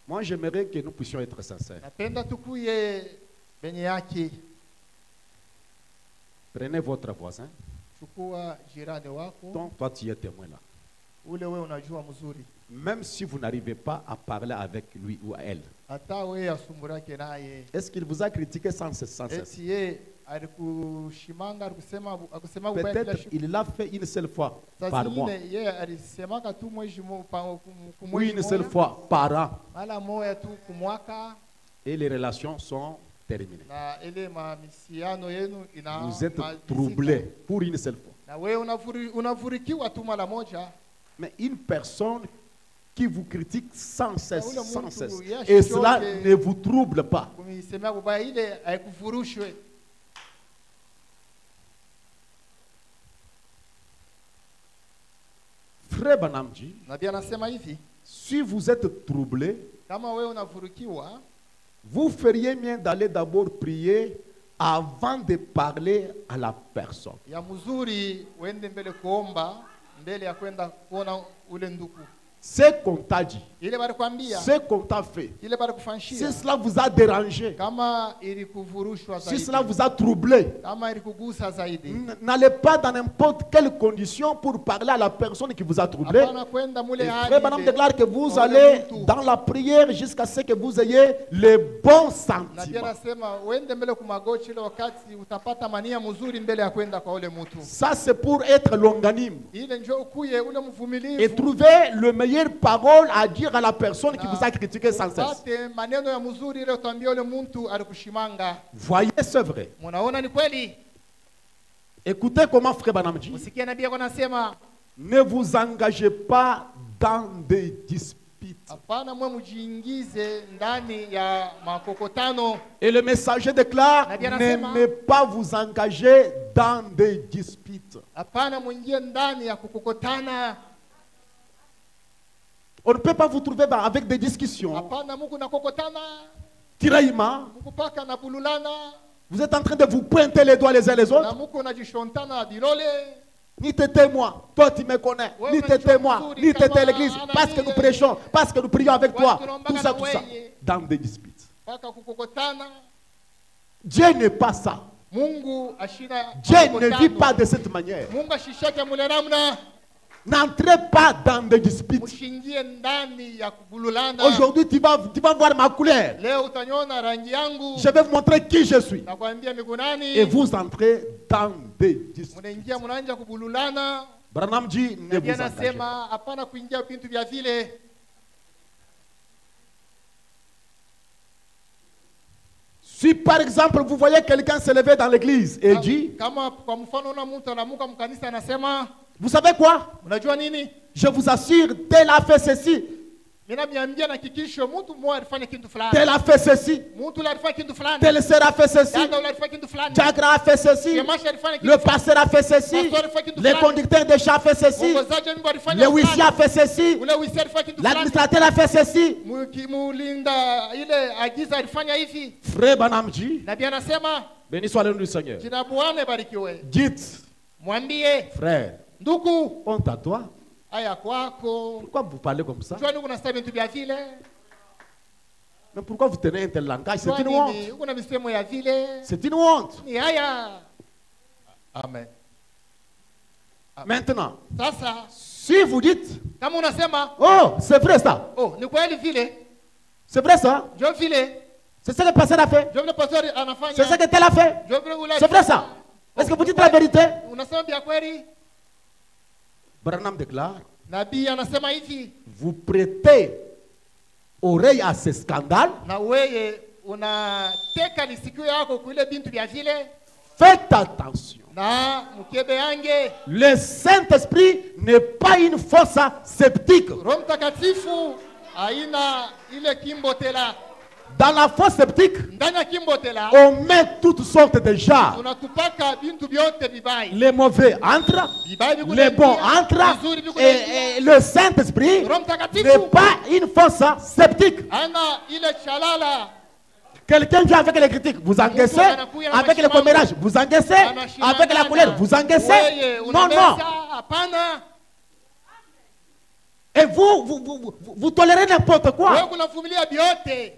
Moi, j'aimerais que nous puissions être sincères. Napenda tukuye benye yake. Prenez votre voisin. Chukua jirani wako, Donc, toi, tu es témoin là. ule wewe unajua mzuri, Même si vous n'arrivez pas à parler avec lui ou à elle. hata wewe asumburake naye. Est-ce qu'il vous a critiqué sans cesse? Eti yeye alikushimanga, akusema ubaya kila Peut-être siku. il l'a fait une seule fois Saa par mois. zingine yeye alisemaka tu mwezi Ou kumwezi une seule moja, fois par an. mara moja tu kumwaka, Et les relations sont terminées. na ile mamisiano yenu ina Vous êtes malizika. troublé pour une seule fois. Na wewe unavurikiwa tu mara moja. Mais une personne qui vous critique sans cesse, Ule sans mtu cesse, ya et cela choke. ne vous trouble pas. Kumisemea ubaya ile haikufurushwe. Frère Branham dit, Nabii anasema hivi, si vous êtes troublé, kama wewe unavurikiwa, vous feriez mieux d'aller d'abord prier avant de parler à la personne. ya mzuri uende mbele kuomba mbele ya kwenda kuona ule ndugu. Ce qu'on t'a dit, Ile bali kwambia, ce qu'on t'a fait, ile bali si kufanshia, cela vous a dérangé, kama ilikuvurushwa si zaidi, cela vous a troublé, kama ilikugusa zaidi, n'allez pas dans n'importe quelle condition pour parler à la personne qui vous a troublé. hapana kwenda mule Et hali Frère Branham ile. déclare que vous Kwa ule allez mtu. dans la prière jusqu'à ce que vous ayez les bons Na pia sentiments. nasema uende mbele kumagoti ile wakati utapata mania mzuri mbele ya kwenda kwa ule mtu. Ça, c'est pour être longanime Ile njoo ukuye ule et mvumilivu. trouver le meilleur parole à dire à la personne qui vous a critiqué sans cesse. Upate maneno ya mzuri ile utambia ule mtu alikushimanga. Voyez, c'est vrai. Munaona ni kweli? Écoutez comment Frère Branham dit. Msikie nabii yako nasema, Ne vous engagez pas dans des disputes. hapana mwe mjiingize ndani ya makokotano. Et le messager déclare, Na bien anasema. n'aimez pas vous engager dans des disputes. Hapana mwingie ndani ya kukokotana. On ne peut pas vous trouver avec des discussions, Hapana Mungu na kokotana. tiraillements. Mungu paka na bululana. Vous êtes en train de vous pointer les doigts les uns les Na autres. Mungu unajishontana dilole. Ni t'étais moi, toi tu me connais. Ouais, Ni mais t'étais tu moi, m'as ni dit, t'étais kama l'église. Parce que nous anani- prêchons, parce que nous prions avec Ouais, toi. tu Tout ça, tout ça. weye. Dans des disputes. Paka kukokotana. Dieu n'est pas ça. Mungu ashina Dieu ne makokotano. vit pas de cette manière. Mungu ashishake mule namna. N'entrez pas dans des disputes. Mshingie ndani ya kubululana. Aujourd'hui, tu vas voir ma couleur. Leo utanyona rangi yangu. Je vais vous montrer qui je suis. Nakwambia migunani. Et vous entrez dans des disputes. Munaingia mnaanza kubululana. Branham dit, ne Nabii vous engagez pas. anasema hapana kuingia vitu vya vile. Si par exemple vous voyez quelqu'un se lever dans l'église et dit, Kama kwa mfano una mtu anamuka mkanisa anasema, vous savez quoi? unajua nini? Je vous assure, tel a fait ceci, Mimi naambia na kikisho mtu mmoja alifanya kitu fulani. tel a fait ceci, Mtu yule alifanya kitu fulani. tel sœur a fait ceci, Dada yule alifanya kitu fulani. Diacre a fait ceci, Shemasha alifanya kitu le fulani. pasteur a fait ceci, Pastor alifanya kitu le fulani. conducteur de chant a fait ceci, Mwongozaji wa nyimbo alifanya le huissier a fait ceci, Ule wisi alifanya kitu fulani. l'administrateur a fait ceci. Mulinda ile agiza alifanya hivi. Frère Branham dit, Nabii anasema béni soit le nom du Seigneur. jina Bwana barikiwe. Dites, Mwambie frère, ndugu, honte à toi. haya kwako. Pourquoi vous parlez comme ça? Jua ndugu nasema vitu vya vile. Mais pourquoi vous tenez un tel langage? C'est Jua une nini? honte. Uko na misemo ya vile. C'est une honte. Ni haya. Amen. Maintenant, Sasa si vous dites, kama unasema, oh, c'est vrai ça, oh, ni kweli vile. c'est vrai ça, Ndio vile. c'est ce que le pasteur a fait, Ndio vile pastori anafanya. c'est ce que tel a fait, Ndio vile ule. c'est vrai ça. Est-ce que vous dites la vérité? Unasema vya kweli? Branham déclare, Nabii anasema hivi, vous prêtez oreille à ces scandales, na weye unateka lisikio yako kuile bintu vya vile, faites attention. na mkebe yange. Le Saint-Esprit n'est pas une fosse sceptique. Roho Mtakatifu haina ile kimbotela. Dans la fosse sceptique, Ndani ya kimbotela on met toutes sortes de gens. tunatupaka bintu vyote vibaya. Les mauvais entrent, Vibaya viko les bons ndani, entrent, vizuri viko et ndani. le Saint-Esprit Roho Mtakatifu n'est pas une fosse sceptique. ana ile chalala. Quelqu'un vient avec les critiques, vous encaissez, avec les commérages, vous encaissez, avec la colère, vous encaissez. Non, non. Hapana. Et vous tolérez n'importe quoi. Wewe unavumilia vyote.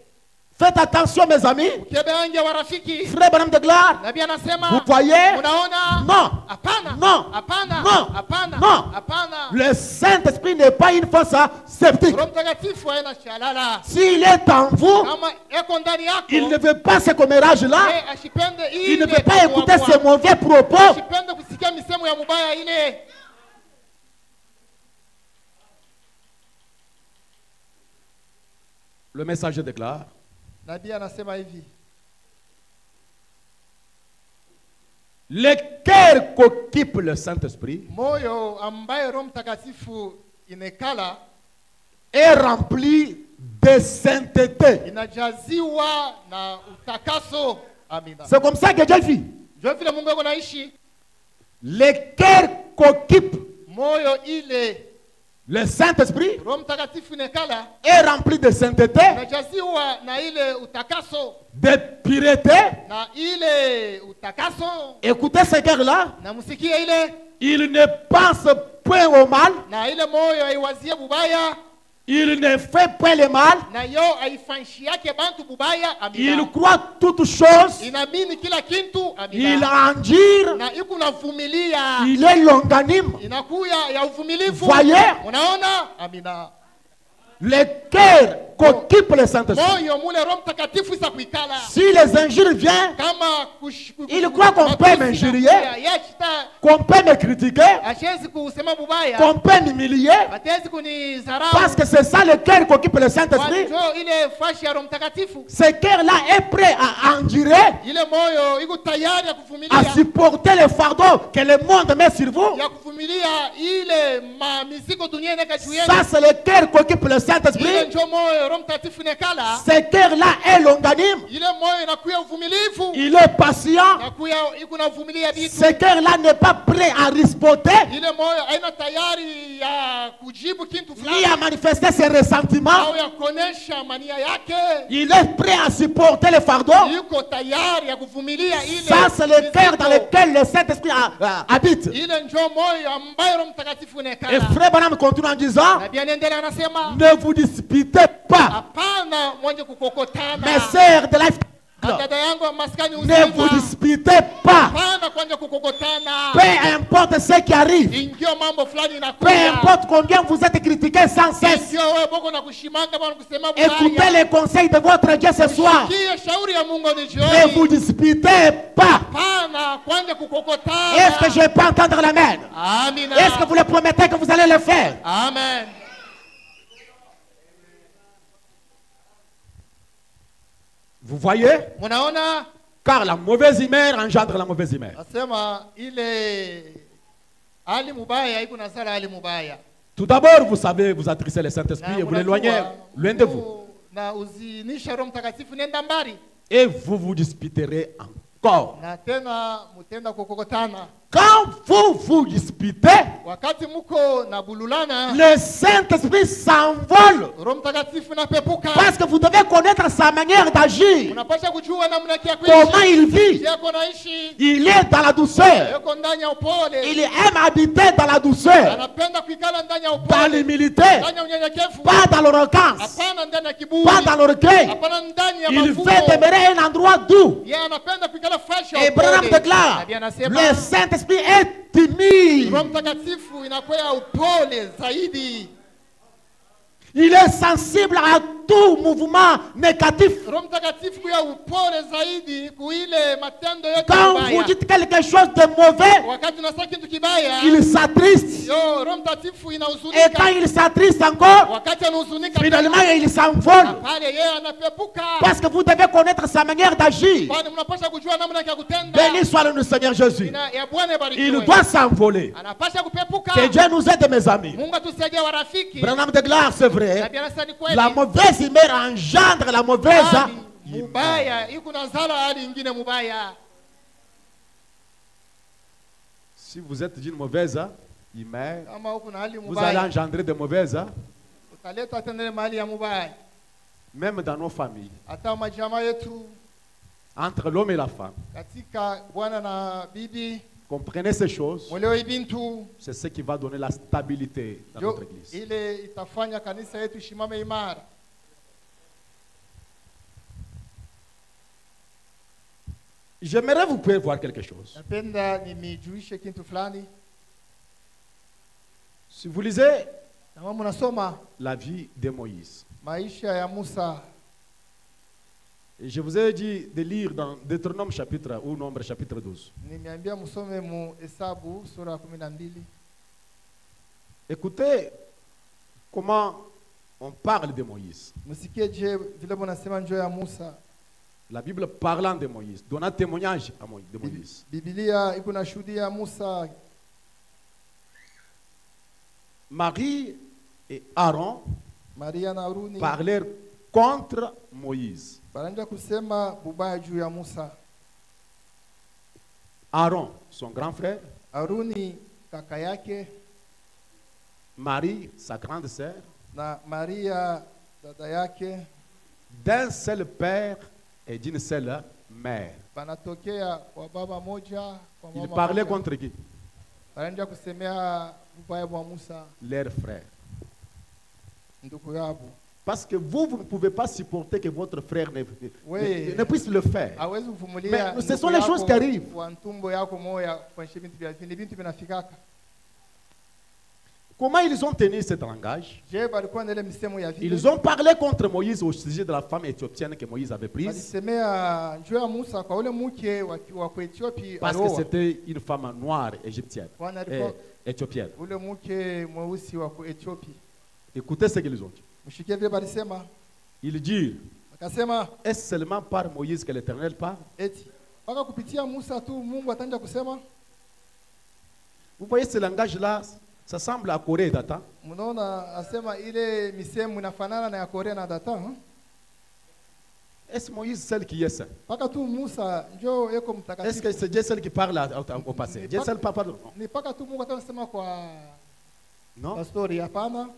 Faites attention, mes amis. Mkebe yange wa rafiki. Frère Branham de gloire, Nabii anasema, vous voyez? unaona? Non. Hapana. Non. Hapana. Non. Hapana. Non. Hapana. Le Saint-Esprit n'est pas une force sceptique. Roho Mtakatifu haina chalala. S'il est en vous, Kama eko ndani yako, il ne veut pas ce commérage-là. ashipende Il ne ile veut pas écouter kuwa. ces mauvais propos. Ashipende kusikia misemo ya mubaya ile. Le messager déclare, Nabii anasema hivi, le cœur qu'occupe le Saint-Esprit moyo ambaye Roho Mtakatifu inekala est rempli de sainteté. inajaziwa na utakaso. Amina. C'est comme ça que Dieu vit. Ndio vile Mungu yuko naishi. Le cœur qu'occupe Moyo ile le Saint-Esprit Roho Mtakatifu inekala est rempli de sainteté, inajaziwa na ile utakaso, de pureté. na ile utakaso, Écoutez ce cœur-là. na msikie ile, Il ne pense point au mal. na ile moyo haiwazie bubaya, Il ne fait point le mal. na yo haifanshi yake bantu bubaya. Il Amina. croit toutes choses. Inamini kila kitu. Il Amina. endure. Na iko navumilia, Il est longanime. inakuya ya uvumilivu. Voyez? Unaona? Amina. Le cœur qu'occupe le Saint-Esprit. Moyo mule Roho Mtakatifu isa kuikala. Si les injures viennent, Kama il croit qu'on peut m'injurier, qu'on peut me critiquer, hashezi kusema bubaya, qu'on peut m'humilier. hatezi kunizarau. Parce que c'est ça le cœur qu'occupe le Saint-Esprit. Ndio ile fashi ya Roho Mtakatifu. Ce cœur-là est prêt à endurer, Ile moyo iko tayari ya à kuvumilia, supporter le fardeau que le monde met sur vous. ya kuvumilia ile mizigo dunia inaweka juu yenu. Ça, c'est le cœur qu'occupe le Ile Saint-Esprit. ndio moyo Roho Mtakatifu inekala. Ce cœur-là est longanime. Ile moyo inakuya uvumilivu, Il est patient. inakuya iko na uvumilia vitu. Ce cœur-là n'est pas prêt à rispoter, Ile moyo haina tayari ya kujibu kitu ni fulani à manifester ses ressentiments. au ya kuonesha mania yake. Il est prêt à supporter le fardeau. Yuko tayari ya kuvumilia ile. Ça, c'est le cœur dans mizigo. lequel le Saint-Esprit habite. Ile ndio moyo ambayo Roho Mtakatifu Et inekala. frère Branham continue en disant, Na bien endelea anasema, ne vous disputez pas, hapana mwenye kukokotana. mes sœurs de life. Na dada yangu wa maskani Ne vous uzima, disputez pas. hapana kwenye kukokotana. Peu importe ce qui arrive, Ingio mambo fulani peu inakuja. importe combien vous êtes critiqués sans cesse, Ingio wewe boko na kushimanga bwana kusema écoutez bubaya. les conseils de votre Dieu ce soir. Sikie shauri ya Mungu ni Ne vous jioni. disputez pas. Hapana kwenye kukokotana. Est-ce que je peux entendre l'amen? Amina. Est-ce que vous le promettez que vous allez le faire? Amen. Vous voyez? Munaona? Car la mauvaise humeur engendre la mauvaise humeur. Nasema ile hali mubaya iko na sala hali mubaya. Tout d'abord, vous savez, vous attristez le Saint-Esprit Na et vous l'éloignez munajua, loin de vous. Na uzinisha Roho Mtakatifu nenda mbali. Et vous vous disputerez encore. Na tena mutenda kukokotana. Quand vous vous disputez, Wakati muko na bululana, le Saint-Esprit s'envole. Roho Mtakatifu napepuka. Parce que vous devez connaître sa manière d'agir. Unapaswa kujua namna yake ya Comment kuishi. il vit. Yako naishi. Il est dans la douceur. Yako ndani ya upole. Il aime habiter dans la douceur, Anapenda kuikala ndani ya dans upole. l'humilité, Ndani ya unyenyekevu. pas dans l'arrogance, Hapana ndani ya kiburi. pas dans l'orgueil. Hapana ndani ya Il mafumo. veut demeurer un endroit doux. Yeye anapenda kuikala fashi ya Et Branham upole. déclare, Nabii anasema, le Saint-Esprit est timide. Roho Mtakatifu inakuwa ya upole zaidi. Il est sensible à tout mouvement négatif. Roho Mtakatifu kuya upole zaidi kuile matendo yote Quand vous mabaya. dites quelque chose de mauvais, Wakati unasema kitu kibaya, il s'attriste. yo Roho Mtakatifu Et quand inahuzunika. il s'attriste encore, Wakati anahuzunika finalement il s'envole. pale yeye anapepuka. Parce que vous devez connaître sa manière d'agir. Kwani mnapaswa kujua namna ya kutenda. Béni soit le Seigneur Jésus. Ya Bwana Il ibarikiwe. doit s'envoler. Anapaswa kupepuka. Que Dieu nous aide, mes amis. Mungu atusaidie warafiki. Branham de gloire, c'est vrai. Na biashara ni kweli. La mauvaise humeur engendre la mauvaise. Hali mubaya iko na zala hali ingine mubaya. Si vous êtes d'une mauvaise humeur, Kama huko na hali vous allez mubaya, engendrer de mauvaises, utaleta tena mahali ya mubaya. même dans nos familles, Hata majamaa yetu entre l'homme et la femme. katika bwana na bibi, Comprenez ces choses. mwelewe bintu C'est ce qui va donner la stabilité dans notre jo église. ile itafanya kanisa yetu shimame imara. J'aimerais vous pouvez voir quelque chose. Napenda nimijulishe kitu fulani. Si vous lisez Kama mnasoma la vie de Moïse, maisha ya Musa, et je vous ai dit de lire dans Deutéronome chapitre ou Nombre chapitre 12. nimeambia msome mu Hesabu sura ya 12. Écoutez comment on parle de Moïse. Msikie je vile mnasema njoo ya Musa. La Bible parlant de Moïse, donnant témoignage à de Moïse. Biblia iko na shuhudia Musa. Marie et Aaron Maria na Haruni parlèrent contre Moïse. baranja kusema bubaya juu ya Musa. Aaron, son grand frère, Haruni kaka yake Marie, sa grande sœur, na Maria dada yake d'un seul père et d'une seule mère. banatokea kwa baba moja kwa Ils mama parlaient moja. contre qui? Baranja kusemea bubaya bwa Musa Leurs frères. ndugu yabo. Parce que vous ne pouvez pas supporter que votre frère Oui. ne puisse le faire. Hawezi kuvumilia. Mais ce sont les choses qui arrivent. Kwa ntumbo yako moya kwa bintu vya bintu vinafikaka. Comment ils ont tenu cet langage? Je balikuwa na ile misemo ya vile. Ils ont parlé contre Moïse au sujet de la femme éthiopienne que Moïse avait prise. Balisemea njoo ya Musa kwa ule mke wa Ethiopia Parce que alioa. c'était une femme noire égyptienne. Bwana alikuwa Éthiopienne. ule mke mweusi wa Ethiopia. Écoutez ce qu'ils ont dit. Mshikie vile balisema. Ils dirent, Akasema est-ce seulement par Moïse que l'Éternel parle? eti mpaka kupitia Musa tu Mungu atanja kusema. Vous voyez ce langage-là, ça semble à Corée d'Atan. Mnaona asema ile misemo inafanana na ya Korea na Datan. Est-ce Moïse celle qui est saint? Mpaka tu Musa njoo eko Est-ce mtakatifu. que c'est Dieu seul qui parle au passé? Dieu seul parle? Ni mpaka tu Mungu atasema kwa Non. pastori hapana.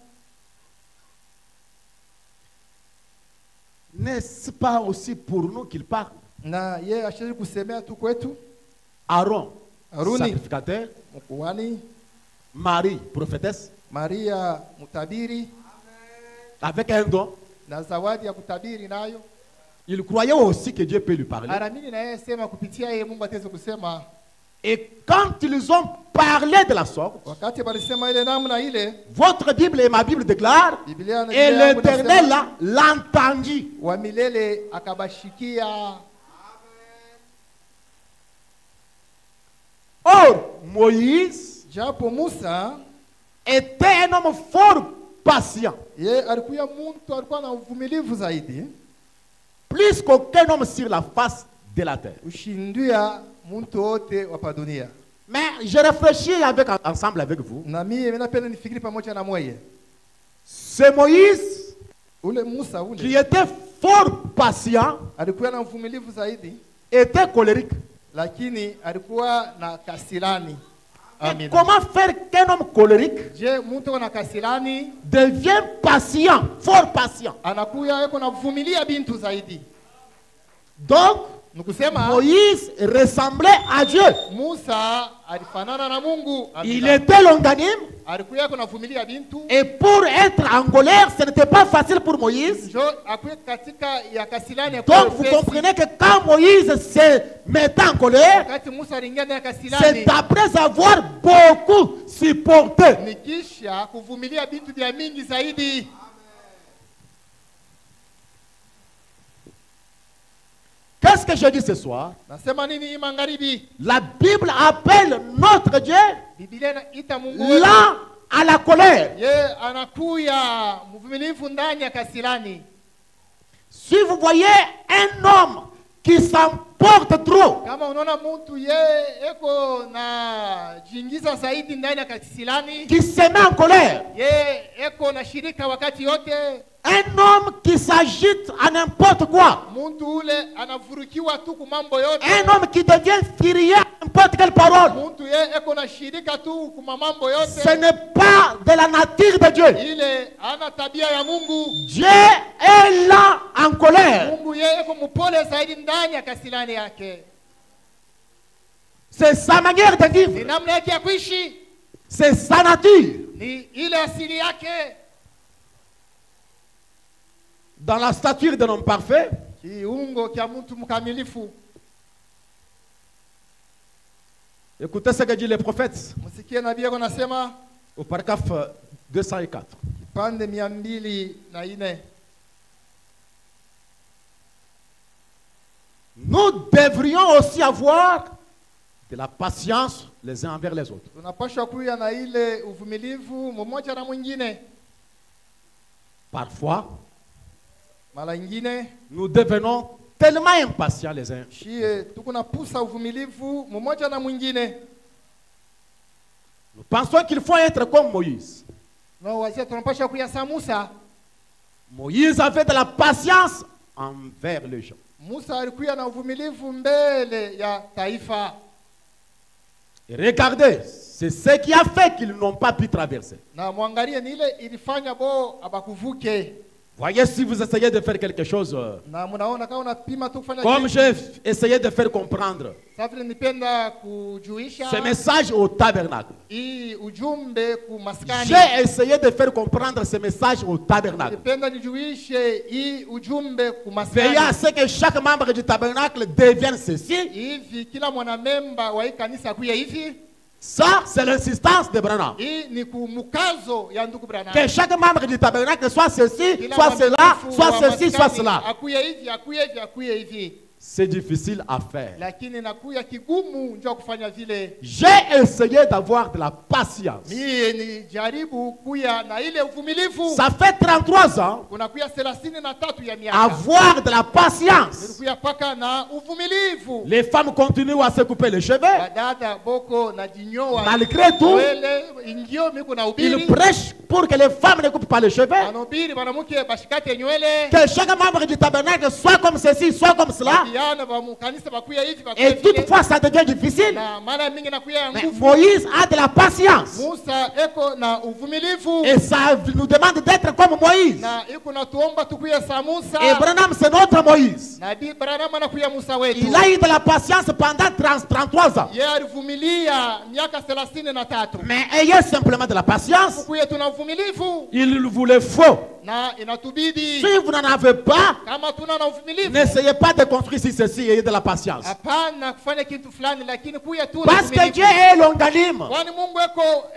N'est-ce pas aussi pour nous qu'il parle? Na ye ashiri kusemea tu kwetu. Aaron, Haruni sacrificateur, mkuhani, Marie, prophétesse, Maria mtabiri avec un don. na zawadi ya kutabiri nayo. Il croyait aussi que Dieu peut lui parler. Aramini na yeye sema kupitia yeye Mungu ataweza kusema. Et quand ils ont parlé de la sorte, Wakati balisema ile namna ile, votre Bible et ma Bible déclarent, Biblia na et Biblia yangu l'Éternel inasema, là l'entendit. wa milele akabashikia. Or, Moïse Japo Musa était un homme fort patient, ye alikuwa mtu alikuwa na uvumilivu zaidi plus qu'aucun homme sur la face de la terre. ushindia mtu wote wa dunia. Mais je réfléchis ensemble avec vous. Na mimi napenda nifikiri pamoja na mweye. C'est Moïse Ule Musa qui ule était fort patient, alikuwa na uvumilivu zaidi, était colérique. lakini alikuwa na kasirani. Amen. Comment faire qu'un homme colérique Je mtu na kasirani devient patient, fort patient? anakuya yuko na kuvumilia bintu zaidi. Donc, Nikusema Moïse ressemblait à Dieu. Musa alifanana na Mungu. Il était longanime. alikuya yuko na kuvumilia bintu. Et pour être en colère, ce n'était pas facile pour Moïse. Jo akuye katika ya kasirani ya Donc, vous comprenez que quand Moïse se mettait en colère, wakati Musa aliingia ndani ya kasirani c'est après avoir beaucoup supporté. nikisha kuvumilia bintu vya mingi zaidi. Qu'est-ce que je dis ce soir? Nasema nini magharibi? La Bible appelle notre Dieu Biblia inaita Mungu wetu lent à la colère. ye anakuya mvumilivu ndani ya kasirani. Si vous voyez un homme qui s'emporte trop, Kama unaona mtu ye eko na jingiza zaidi ndani ya kasirani, qui se met en colère, ye eko na shirika wakati yote, un homme qui s'agite à n'importe quoi, mtu ule anavurukiwa tu ku mambo yote, un homme qui devient furieux à n'importe quelle parole, mtu ye eko na shirika tu ku mambo yote, ce n'est pas de la nature de Dieu. ile ana tabia ya Mungu. Dieu est là en colère. Mungu ye eko mpole zaidi ndani ya kasirani yake. C'est sa manière de Ni vivre, namna yake ya kuishi, c'est sa nature. ni ile asili yake. Dans la stature d'un homme parfait, Kiungo kya mtu mkamilifu. écoutez ce que dit les prophètes Msikie nabii yako nasema au paragraphe 204. pande 204. Nous devrions aussi avoir de la patience les uns envers les autres. Tunapaswa kuwa na ile uvumilivu mmoja na mwingine. Parfois, Mara nyingine nous devenons tellement impatients les uns. shie tuko na pusa uvumilivu mmoja na mwingine. Nous pensons qu'il faut être comme Moïse. Na wazee tunapaswa kuwa sa Musa. Moïse avait de la patience envers les gens. Musa alikuwa na uvumilivu mbele ya taifa. Et regardez, c'est ce qui a fait qu'ils n'ont pas pu traverser. Na mwangalie ni ile ilifanya bo abakuvuke. Voyez, si vous essayez de faire quelque chose, Na mnaona kama unapima tu kufanya comme kitu. j'ai essayé de faire comprendre Sasa vile nipenda kujuisha ce message au tabernacle. hii ujumbe ku maskani. J'ai essayé de faire comprendre ce message au tabernacle. Nipenda nijuishe hii ujumbe ku Veillez à maskani. ce que chaque membre du tabernacle devienne ceci. Hivi kila mwanamemba wa hii kanisa kuya hivi. Ça, c'est l'insistance de Branham. Hii ni kumukazo ya ndugu Branham. Que chaque membre du tabernacle soit ceci, Kila soit cela, mwaminifu soit wa ceci, soit maskani cela. akuye hivi, akuye hivi, akuye hivi. C'est difficile à faire. Lakini nakuya kigumu njoo kufanya vile. J'ai essayé d'avoir de la patience. Mie ni jaribu kuya na ile uvumilivu. Ça fait 33 ans. Kunakuya 33 ya miaka. Avoir de la patience. Nilikuya paka na uvumilivu. Les femmes continuent à se couper les cheveux. Badada boko na jinyoa. Malgré tout, Wele ingio miko na ils ubiri. prêchent pour que les femmes ne coupent pas les cheveux. Anobiri banamuke bashikate nywele. Que chaque membre du tabernacle soit comme ceci, soit comme cela. Diana ba mu kanisa bakuya hivi bakuya Et vile. toutefois, ça devient difficile. Na mara mingi nakuya ya Mais nguvu. Moïse a de la patience. Musa eko na uvumilivu. Et ça nous demande d'être comme Moïse. Na iko natuomba tukuya sa Musa. Et Branham, c'est notre Moïse. Nabii Branham anakuya Musa wetu. Il a eu de la patience pendant 33 ans. Yeye alivumilia miaka 33. Mais ayez simplement de la patience. Kuya tuna uvumilivu Il vous le faut. na inatubidi Si vous n'en avez pas, kama tuna na uvumilivu. n'essayez pas de construire si ceci et ayez de la patience. Hapana kufanya kitu fulani lakini kuya tu na Parce que uvumilivu. Dieu est longanime. Kwani Mungu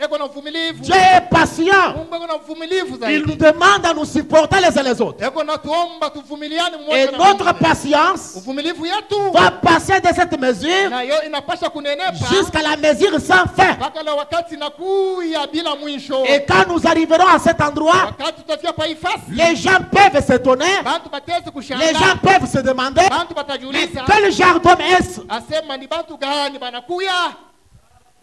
eko na uvumilivu. Dieu est patient. Mungu eko na uvumilivu Il nous zaidi. demande à nous supporter les uns les autres. Eko na tuomba tuvumiliane Et mmoja na notre mwingine. patience Uvumilivu yetu va passer de cette mesure na yo inapasha kunenepa jusqu'à la mesure sans fin. mpaka na wakati nakuya bila mwisho. Et quand nous arriverons à cet endroit, Wakati tutafika pa ifasi les gens peuvent s'étonner, bantu bateze les kushangaa, gens peuvent se demander, bantu mais batajiuliza quel genre d'homme est-ce? asema ni bantu gani banakuya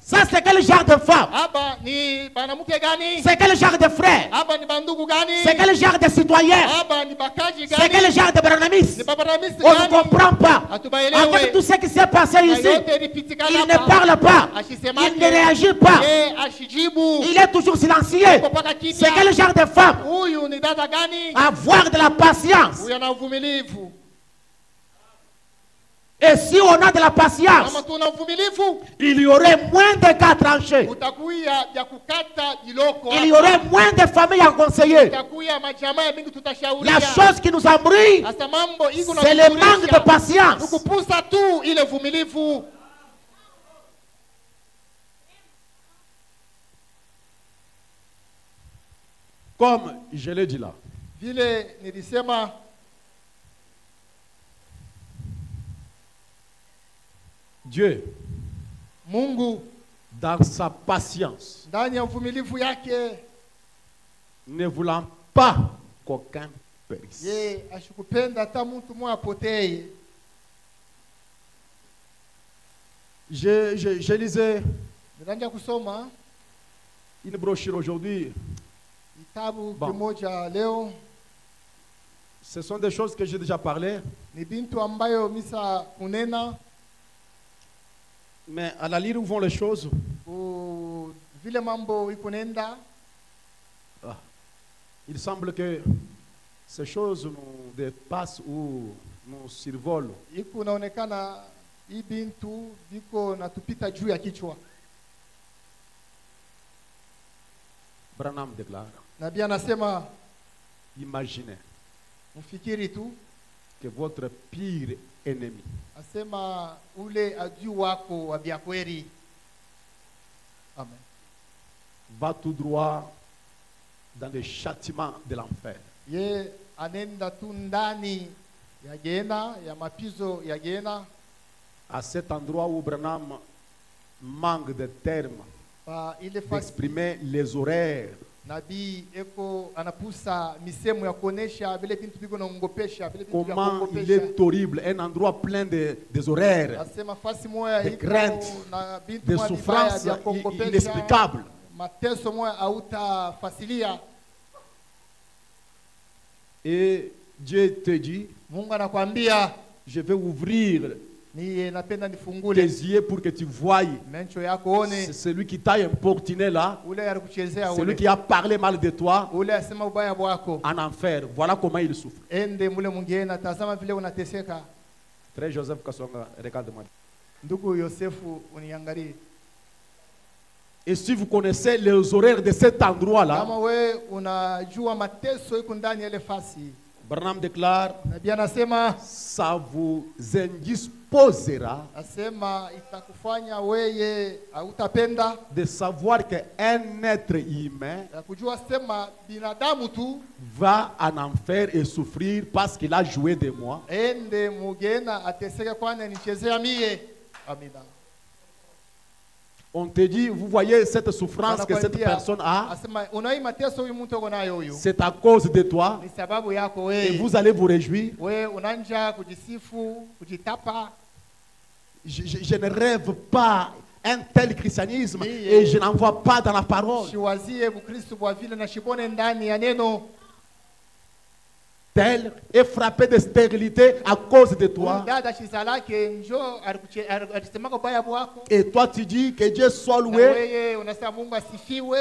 Ça, c'est quel genre de femme? hapa, ni banamuke gani C'est quel genre de frère? hapa, ni bandugu gani C'est quel genre de citoyen? hapa, ni bakaji C'est quel gani, genre de branamis? ni babaramisi On ne gani. comprend pas. Avec Hatubaelewe tout ce qui s'est passé na ici, yote ilipitikana il ne hapa. parle pas. Ashisemake, Il ne réagit pas. ye ashijibu, Il est toujours silencieux. mpaka C'est kimya. quel genre de femme? Huyu ni dada gani? Avoir de la patience. Huyu ana uvumilivu. Et si on a de la patience, Kama tuna uvumilivu, il y aurait moins de cas tranchés. utakuya vya kukata jiloko, Il y aurait moins de familles à conseiller. utakuya majamaa ya mingi tutashauria. La chose qui nous embrouille, Sasa mambo iko na c'est le manque de patience. kupusa tu ile uvumilivu. Comme je l'ai dit là, Vile nilisema Dieu, Mungu dans sa patience, ndani ya uvumilivu yake, ne voulant pas qu'aucun périsse. ye ashikupenda hata mtu mmoja apotee. Je lisais Ninaanza kusoma une brochure aujourd'hui. kitabu Bon. kimoja leo, Ce sont des choses que j'ai déjà parlé, ni bintu ambayo misa kunena mais à la lire où vont les choses, vile mambo ikunenda. il semble que ces choses nous dépassent ou nous survolent. Iku naonekana hii bintu biko natupita juu ya kichwa. Branham déclare, Nabii anasema imaginez mfikiri tu, que votre pire ennemi asema ule adui wako wa vya kweli, amen, va tout droit dans le châtiment de l'enfer. ye anenda tu ndani ya gena, ya mapizo ya gena. À cet endroit où Branham manque de termes Pa ile fasi d'exprimer les horaires, nabii eko anapusa misemo ya kuonesha vile bintu biko naongopesha, vile bintu vya comment il kuongopesha. est horrible, un endroit plein des horaires, Asema fasi moya de iko crainte, na bintu de moya vibaya souffrances vya kuongopesha, inexplicables. mateso moya hautafasilia. Et Dieu te dit, Mungu anakwambia je vais ouvrir ni napenda tes nifungule yeux pour que tu voies. mencho yako C'est one, celui qui t'a importuné là, ule alikuchezea celui ule, qui a parlé mal de toi ule asema ubaya bwako, en enfer. Voilà comment il souffre. ende mule mwingine, tazama vile unateseka. Frère Joseph Kassonga, regarde-moi. Ndugu Yosefu, uniangalie. Et si vous connaissez les horaires de cet endroit-là, Kama we unajua mateso iko ndani ya ile fasi, Branham déclare, nabii anasema ça vous indisposera asema itakufanya weye hautapenda de savoir qu'un être humain ya kujua sema binadamu tu va en enfer et souffrir parce qu'il a joué de moi. ende mugena ateseke kwana nichezea mie. Amina. On te dit, vous voyez cette souffrance que cette personne a, Asema unai mateso huyu mtu uko nayo huyu, c'est à cause de toi ni sababu yako et wewe. vous allez vous réjouir. We unanja kujisifu, kujitapa. Je ne rêve pas un tel christianisme Oui, et je n'en vois pas dans la parole. Shiwazie Bukristo bwa vile na shibone ndani ya neno. Tel est frappé de stérilité à cause de toi. Dada shizalake njo alisemaka ubaya bwako. Et toi tu dis que Dieu soit Na loué. weye unasema Mungu asifiwe.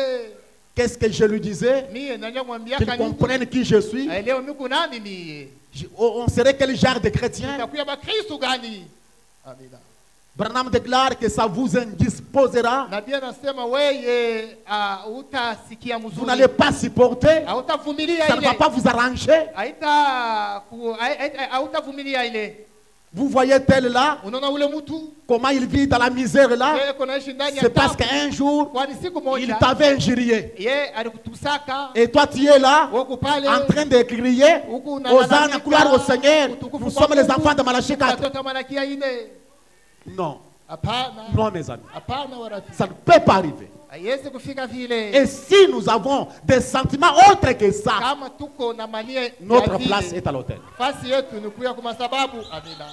Qu'est-ce que je lui disais? Mie nanja mwambia Qu'il kanini. comprenne qui je suis. Leo miku nani mie? On serait quel genre de chrétien? Nitakuya ba Kristo gani? Amina. Branham déclare que ça vous indisposera. Nabii anasema weye utasikia Vous mzuri. n'allez pas supporter. Hautavumilia Ça ne va ile. pas vous arranger. Hautavumilia ile. Vous voyez tel là, Unaona ule mtu comment il vit dans la misère là. yeye kunaishi ndani ya C'est parce tabu. qu'un jour, Kwani siku il moja t'avait injurié. yeye alikutusaka Et toi, tu es là, wako pale en train de crier, huku Hosanna, gloire au Seigneur. utukufu Nous kwa sommes les Mungu, enfants de Malachie 4. watoto wa Malakia 4. Non, Hapana. non, mes amis. Hapana warafiki. Ça ne peut pas arriver. Haiwezi kufika vile. Et si nous avons des sentiments autres que ça, Kama tuko na mania ya notre vile, place est à l'autel. fasi yetu ni kuya kwa sababu. Amina.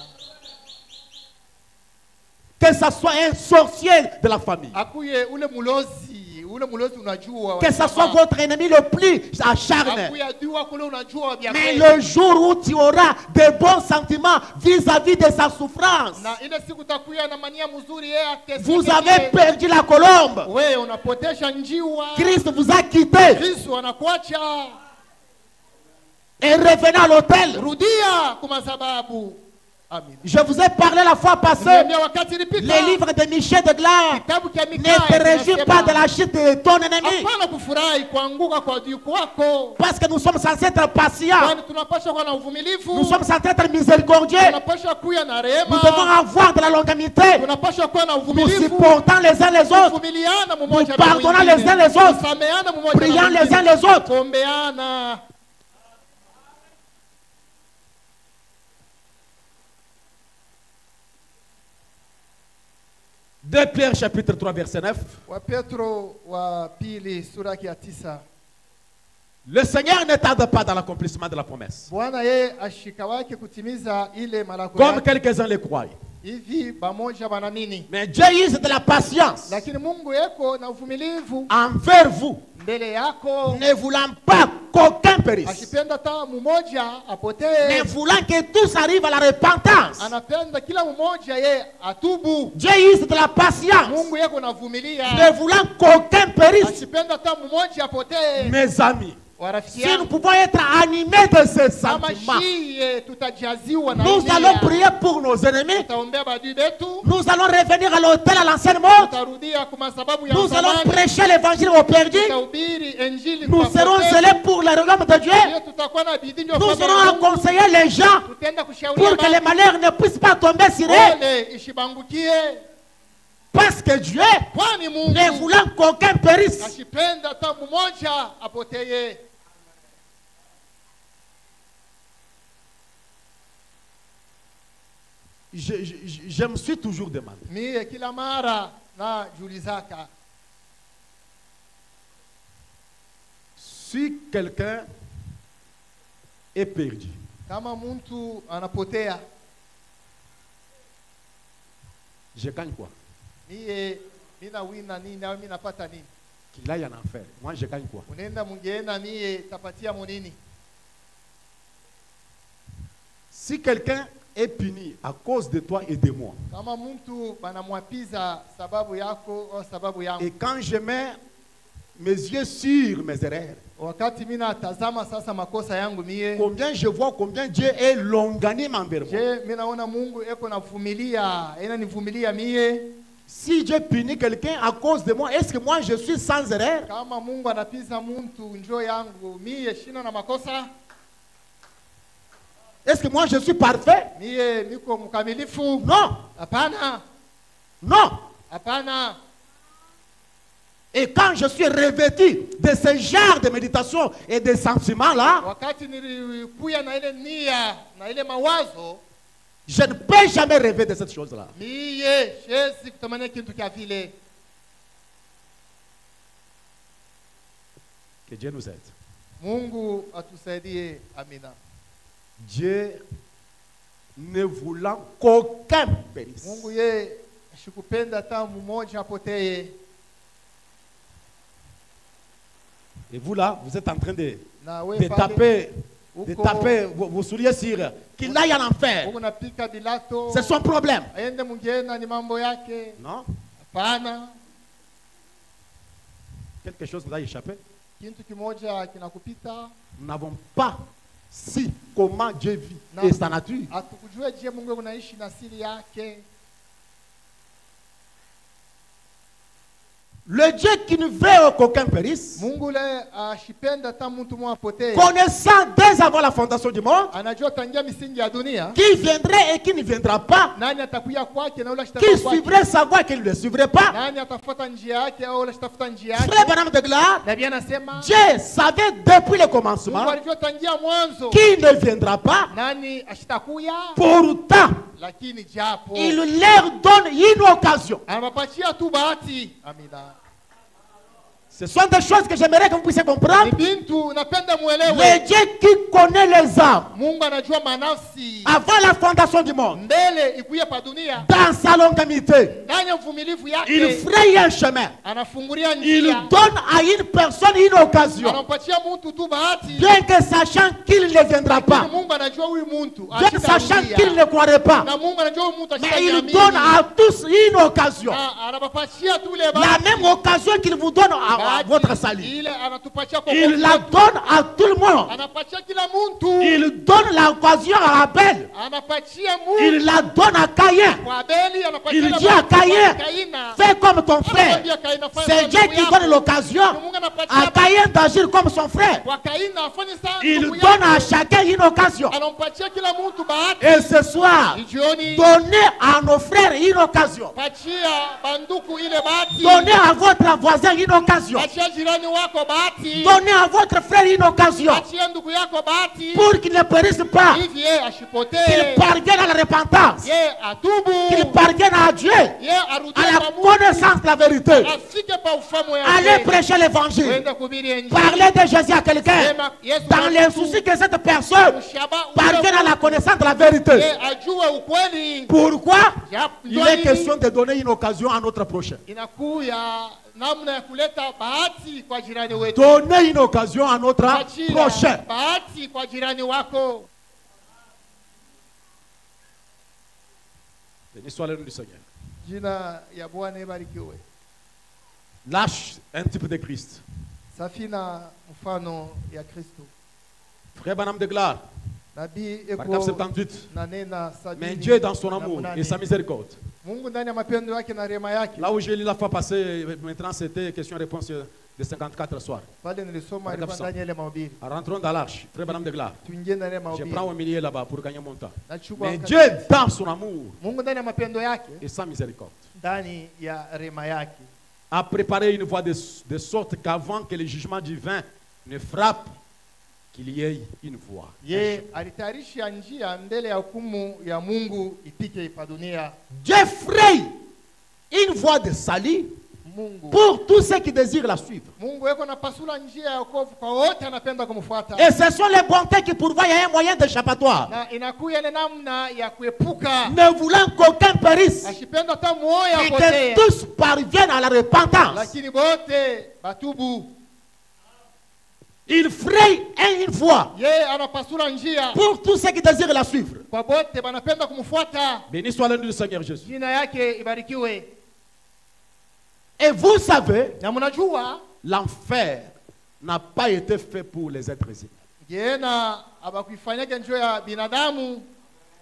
Que ça soit un sorcier de la famille. Akuye ule mulozi unajua. Que ça soit votre ennemi le plus acharné. Akuye adui kule unajua wa Mais le jour où tu auras de bons sentiments vis-à-vis de sa souffrance, na ile siku takuya na mania mzuri yeye ateseke. vous avez perdu la colombe. Wewe unapotesha njiwa. Christ vous a quitté. Kristo anakuacha. Et revenez à l'autel. Rudia kwa sababu. Amina. Je vous ai parlé la fois passée. Les livres de Michel de Glaire. Ne te réjouis pas de la chute de ton ennemi. Parce que nous sommes censés être patients. Nous sommes censés être miséricordieux. Nous devons avoir de la longanimité. Nous supportons les uns les autres. Nous pardonnons les uns les autres. Prions les uns les autres. 2 Pierre chapitre 3 verset 9. Wa Petro wa pili sura ya 9. Le Seigneur ne tarde pas dans l'accomplissement de la promesse. Bwana yeye ashika wake kutimiza ile malako Comme yake. quelques-uns le croient. Hivi bamoja banamini. Mais Dieu use de la patience Lakini Mungu yeko na uvumilivu envers vous, mbele yako. ne voulant pas qu'aucun périsse, Ashipenda ta mmoja mais apotee. voulant que tous arrivent à la repentance. Anapenda kila mmoja ye atubu. Dieu use de la patience, Mungu yeko na vumilia. ne voulant qu'aucun périsse. Ashipenda ta mmoja apotee. Mes amis, Warafiki si nous yangu, pouvons être animés de ces kama sentiments, shie tutajaziwa na nous nia. allons prier pour nos ennemis. Tutaombea badui betu. Nous allons revenir à l'autel à l'ancienne mode. Tutarudia kwa sababu ya Nous allons zamani. prêcher l'évangile aux perdus. Tutahubiri injili Nous kwa serons wote. zélés pour le royaume de Dieu. Pia tutakuwa na bidii ndio Nous kwa allons Mungu. conseiller les gens Tutaenda kushauria pour que les watu. malheurs ne puissent pas tomber sur eux. Ole ishibangukie. Parce que Dieu, Kwani ne Mungu voulant qu'aucun périsse, ashipenda hata mmoja apoteye. je me suis toujours demandé, Mie kila mara na julizaka, si quelqu'un est perdu, kama mtu anapotea, je gagne quoi? mie mina wina nini au mina pata nini? Qu'il aille en enfer. Moi, je gagne quoi? Unaenda mungeena, mie tapatia monini? Si quelqu'un est puni à cause de toi et de moi, Kama mtu banamwapiza sababu yako au sababu yangu, et quand je mets mes yeux sur mes erreurs, wakati mina tazama sasa makosa yangu mie, combien je vois combien Dieu est longanime envers moi. je minaona Mungu eko navumilia, ina nivumilia mie. Si Dieu punit quelqu'un à cause de moi, est-ce que moi je suis sans erreur? Kama Mungu anapiza mtu njo yangu mie shina na makosa, Est-ce que moi je suis parfait? mie niko mkamilifu? Non, Hapana, non. hapana. Et quand je suis revêtu de ce genre de méditation et de sentiments-là, Wakati nilikuya na ile nia na ile mawazo, je ne peux jamais rêver de cette chose-là. mie shezi kutamania kintu kya vile. Que Dieu nous aide. Mungu atusaidie, amina. Dieu ne voulant qu'aucun périsse. Mungu ye ashikupenda hata mmoja apoteye. Et vous là, vous êtes en train de Na we taper, uko- vos souliers sur qu'il aille en enfer. Mungu napika bilato, C'est son problème. aende mungeena, ni mambo yake. Non? Hapana, Quelque chose nous a échappé. kintu kimoja kinakupita. Nous n'avons pas si comment Dieu vit Non. et sa nature. Hatukujua je Mungu unaishi na siri yake. Le Dieu qui ne veut qu'aucun périsse, Mungu le ashipenda hata mtu mmoja apotee. connaissant dès avant la fondation du monde, Anajua tangia misingi ya dunia qui viendrait et qui ne viendra pas, nani atakuya kwake na ule qui ashitakuwa kwake. suivrait sa voie et qui ne le suivrait pas. Nani atafuata njia yake au ule ashitafuta njia yake. Frère Branham déclare, Na bien anasema Dieu savait depuis le Mungu commencement alijua tangia mwanzo qui ne viendra pas. nani ashitakuya, Pourtant, lakini japo il leur donne une occasion. anapatia tu bahati. Amina. Ce sont des choses que j'aimerais que vous puissiez Ni comprendre. bintu napenda Le muelewe. Dieu qui connaît les âmes Mungu anajua manafsi avant la fondation du monde, mbele ikuye pa dunia. dans sa longanimité, Ndani ya uvumilivu il yake fraye un chemin. anafungulia Il njia, donne à une personne une occasion. anampatia mtu tu bahati. Bien que sachant qu'il ne viendra pas, Lakini Mungu anajua huyu mtu bien sachant qu'il ashitarudia. ne croirait pas, Na Mungu anajua huyu mtu mais il ashitaniamini. donne à tous une occasion. Na anapatia tu ile La bahati. même occasion qu'il vous donne à Bahati votre salut. ile anatupatia kwa Il la wokovu. donne à tout le monde. Anapatia kila mtu. Il donne l'occasion à Abel. Anapatia Il Mungu la donne à Caïn. kwa Abeli, anapatia Il na dit à bahati kwa Caïn, Kaina. fais comme ton frère. Anamwambia Kaina, fanya C'est kama Dieu ndugu qui yako. donne l'occasion Mungu anapatia à Caïn d'agir comme son frère. kwa Kaina afanye sana Il ndugu donne à yake. chacun une occasion. Anampatia kila mtu bahati. Et ce soir, Jioni donnez à nos frères une occasion. patia banduku ile bahati. Donnez à votre voisin une occasion. occasion. Achia jirani wako bahati. Donnez à votre frère une occasion Achia ndugu yako bahati. pour qu'il ne périsse pas, Hivi yeye ashipotee. qu'il parvienne à la repentance, Yeye atubu. qu'il parvienne à Dieu, Yeye arudie à la kwa Mungu. connaissance de la vérité. Afike pa ufahamu ya Allez kweli. prêcher l'évangile. Uende kuhubiri Injili. Parlez de Jésus à quelqu'un. Sema Yesu Dans les soucis que cette personne parvienne à la connaissance de la vérité. Yeye ajue ukweli. Pourquoi? Ya- Il ndio est nini? question de donner une occasion à notre prochain. Inakuya namna ya kuleta bahati kwa jirani wetu. Donner une occasion à notre Achia prochain. bahati kwa jirani wako. Béni soit le nom du Seigneur. Jina ya Bwana ibarikiwe. Lâche un type de Christ. Safina mfano ya Kristo. Frère Banam déclare, Nabii paragraphe eko 78. na nena sabini. Mais Dieu, dans son na amour munane. et sa miséricorde. Mungu ndani ya mapendo yake na rehema yake. Là où j'ai lu la fois passée, maintenant c'était question-réponse de 54 soirs. Pale nilisoma Paragraphe ilikuwa ndani ya ile mahubiri. Rentrons dans l'arche. Frère Banam déclare, Tuingie ndani ya je mahubiri. prends au milieu là-bas pour gagner mon temps. Nachukua Mais wakati- Dieu, dans son amour Mungu ndani ya mapendo yake, et sa miséricorde, ndani ya rehema yake, a préparé une voie de sorte qu'avant que le jugement divin ne frappe, qu'il y ait une voie. ye alitayarisha njia mbele ya hukumu ya Mungu ipite pa dunia. Dieu fraye une voie de salut Mungu pour tous ceux qui désirent la suivre. Mungu yeko napasula njia ya wokovu kwa wote anapenda kumfuata. Et ce sont les bontés qui pourvoient un moyen d'échappatoire. Na inakuya ile namna ya kuepuka. Ne voulant qu'aucun périsse, Ashipenda hata moyo et que apotee. tous parviennent à la repentance. Lakini bote batubu. Il fraye une voie Ye anapasula njia pour tous ceux qui désirent la suivre. kwa bote banapenda kumfuata. Béni soit le nom du Seigneur Jésus. Jina yake ibarikiwe. Et vous savez, Na mnajua l'enfer n'a pas été fait pour les êtres humains. Ngena abakuifanyake njoo ya binadamu.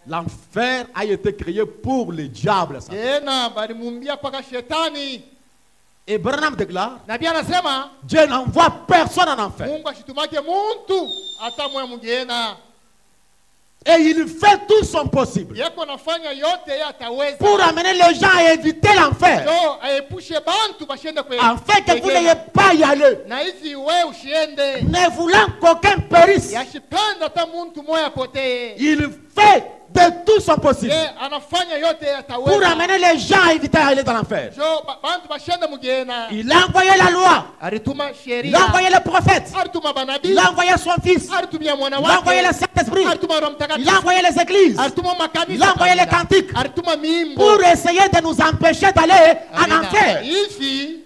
L'enfer a été créé pour le diable. Ngena balimumbia paka shetani. Et Branham déclare, Nabii anasema Dieu n'envoie personne en enfer. Mungu ashitumake muntu hata moya mungena. Et il fait tout son possible Yeko nafanya yote yeye ataweza. pour amener les gens à éviter l'enfer. Ndio aepushe bantu bashende kwe. Afin que vous n'ayez pas à y aller. Na hivi we ushiende. Ne voulant qu'aucun périsse, Yashipenda hata muntu moya potee. il fait de tout son possible Ye anafanya yote yeye pour ataweza. amener les gens à éviter d'aller dans l'enfer. Jo bantu bashende mugena. Il a envoyé la loi, Alituma il sheria. a envoyé les prophètes, Alituma banabii. il a envoyé son fils, Alitumia mwana il a envoyé le wake. Saint-Esprit, Alituma Roho il Mtakatifu. a envoyé les églises Alituma makanisa. Il a envoyé les cantiques Alituma miimbo. pour essayer de nous empêcher d'aller en Amina. enfer. Hivi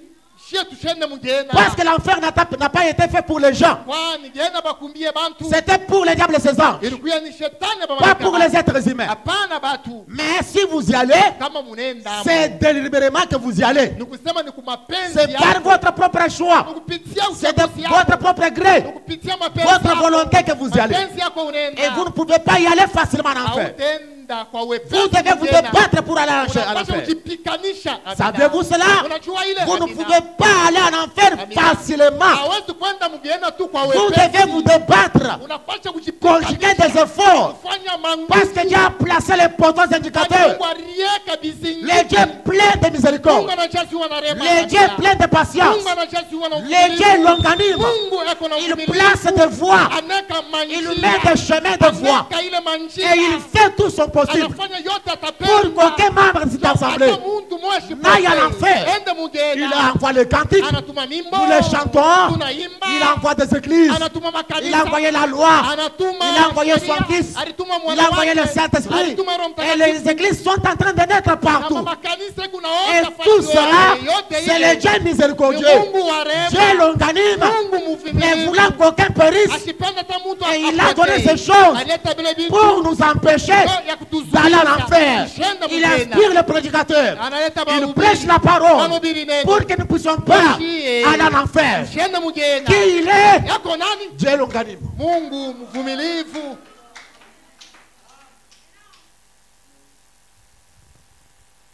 shie tushende mugena. Parce que l'enfer n'a pas été fait pour les gens. Kwani gena bakumbie bantu. C'était pour les diables et ses anges, Ilikuwa ni shetani pas pour les êtres humains. Hapana batu. Mais si vous y allez, Kama munenda. c'est délibérément que vous y allez. Nikusema ni kumapenzi C'est par votre propre choix. Kupitia C'est de uchaguzi yako. votre propre gré, Kupitia mapenzi votre yako. volonté que vous y allez. Mapenzi yako unaenda. Et vous ne pouvez pas y aller facilement en enfer. Hautenda kwa wepesi Vous devez vous tena. débattre pour aller en Unapaswa enfer. kujipikanisha. Amina. Savez-vous cela? Unajua ile? Vous ne Amina. pouvez pas aller en enfer Amina. facilement. Hawezi kwenda mgenda tu kwa Vous wepesi. devez vous débattre, Unapaswa conjuguer des efforts. Kufanya manguvu. Parce que Dieu a placé les potents indicateurs. Mungu aliyeka vizingiti. Le Dieu plein de miséricorde. Mungu anajaziwa na rehema. Le Dieu plein de patience. Mungu anajaziwa na Le Dieu longanime. Mungu yako na Il uvumilivu. place des voies. Aneka Il manjia. met des chemins de voie. Aneka ile manjia. Et il fait tout son possible Anafanya yote pour atapenda. qu'aucun membre de cette assemblée Hata muntu moja shipate. n'aille en enfer. Ende mugenda. Il envoie les cantiques, Anatuma mimbo. nous les chantons. Tunaimba. Il envoie des églises. Anatuma makanisa. Il a envoyé la loi. Anatuma Il a envoyé sheria. son fils. Alituma Il mwana a envoyé le wake. Saint-Esprit. Alituma Roho Et Mtakatifu. les églises sont en train de naître Na partout. makanisa kuna Et wote tout fanywe. cela, Yote c'est ile. le Dieu miséricordieux. Ni Mungu wa rehema. Dieu longanime, Mungu ne mvumilivu. voulant qu'aucun périsse. Asipende hata mtu Et il a apotee. donné ces choses Aleta vile vitu pour nous empêcher ya kutuzuia. d'aller en enfer. Tushende Il mugenda. inspire le prédicateur. Analeta Il mahubiri. prêche la parole Mahubiri neno. pour que nous ne puissions pas Tushie. aller en enfer. Tushende mugenda. Qui il est? Yako nani? Dieu longanime. Mungu mvumilivu.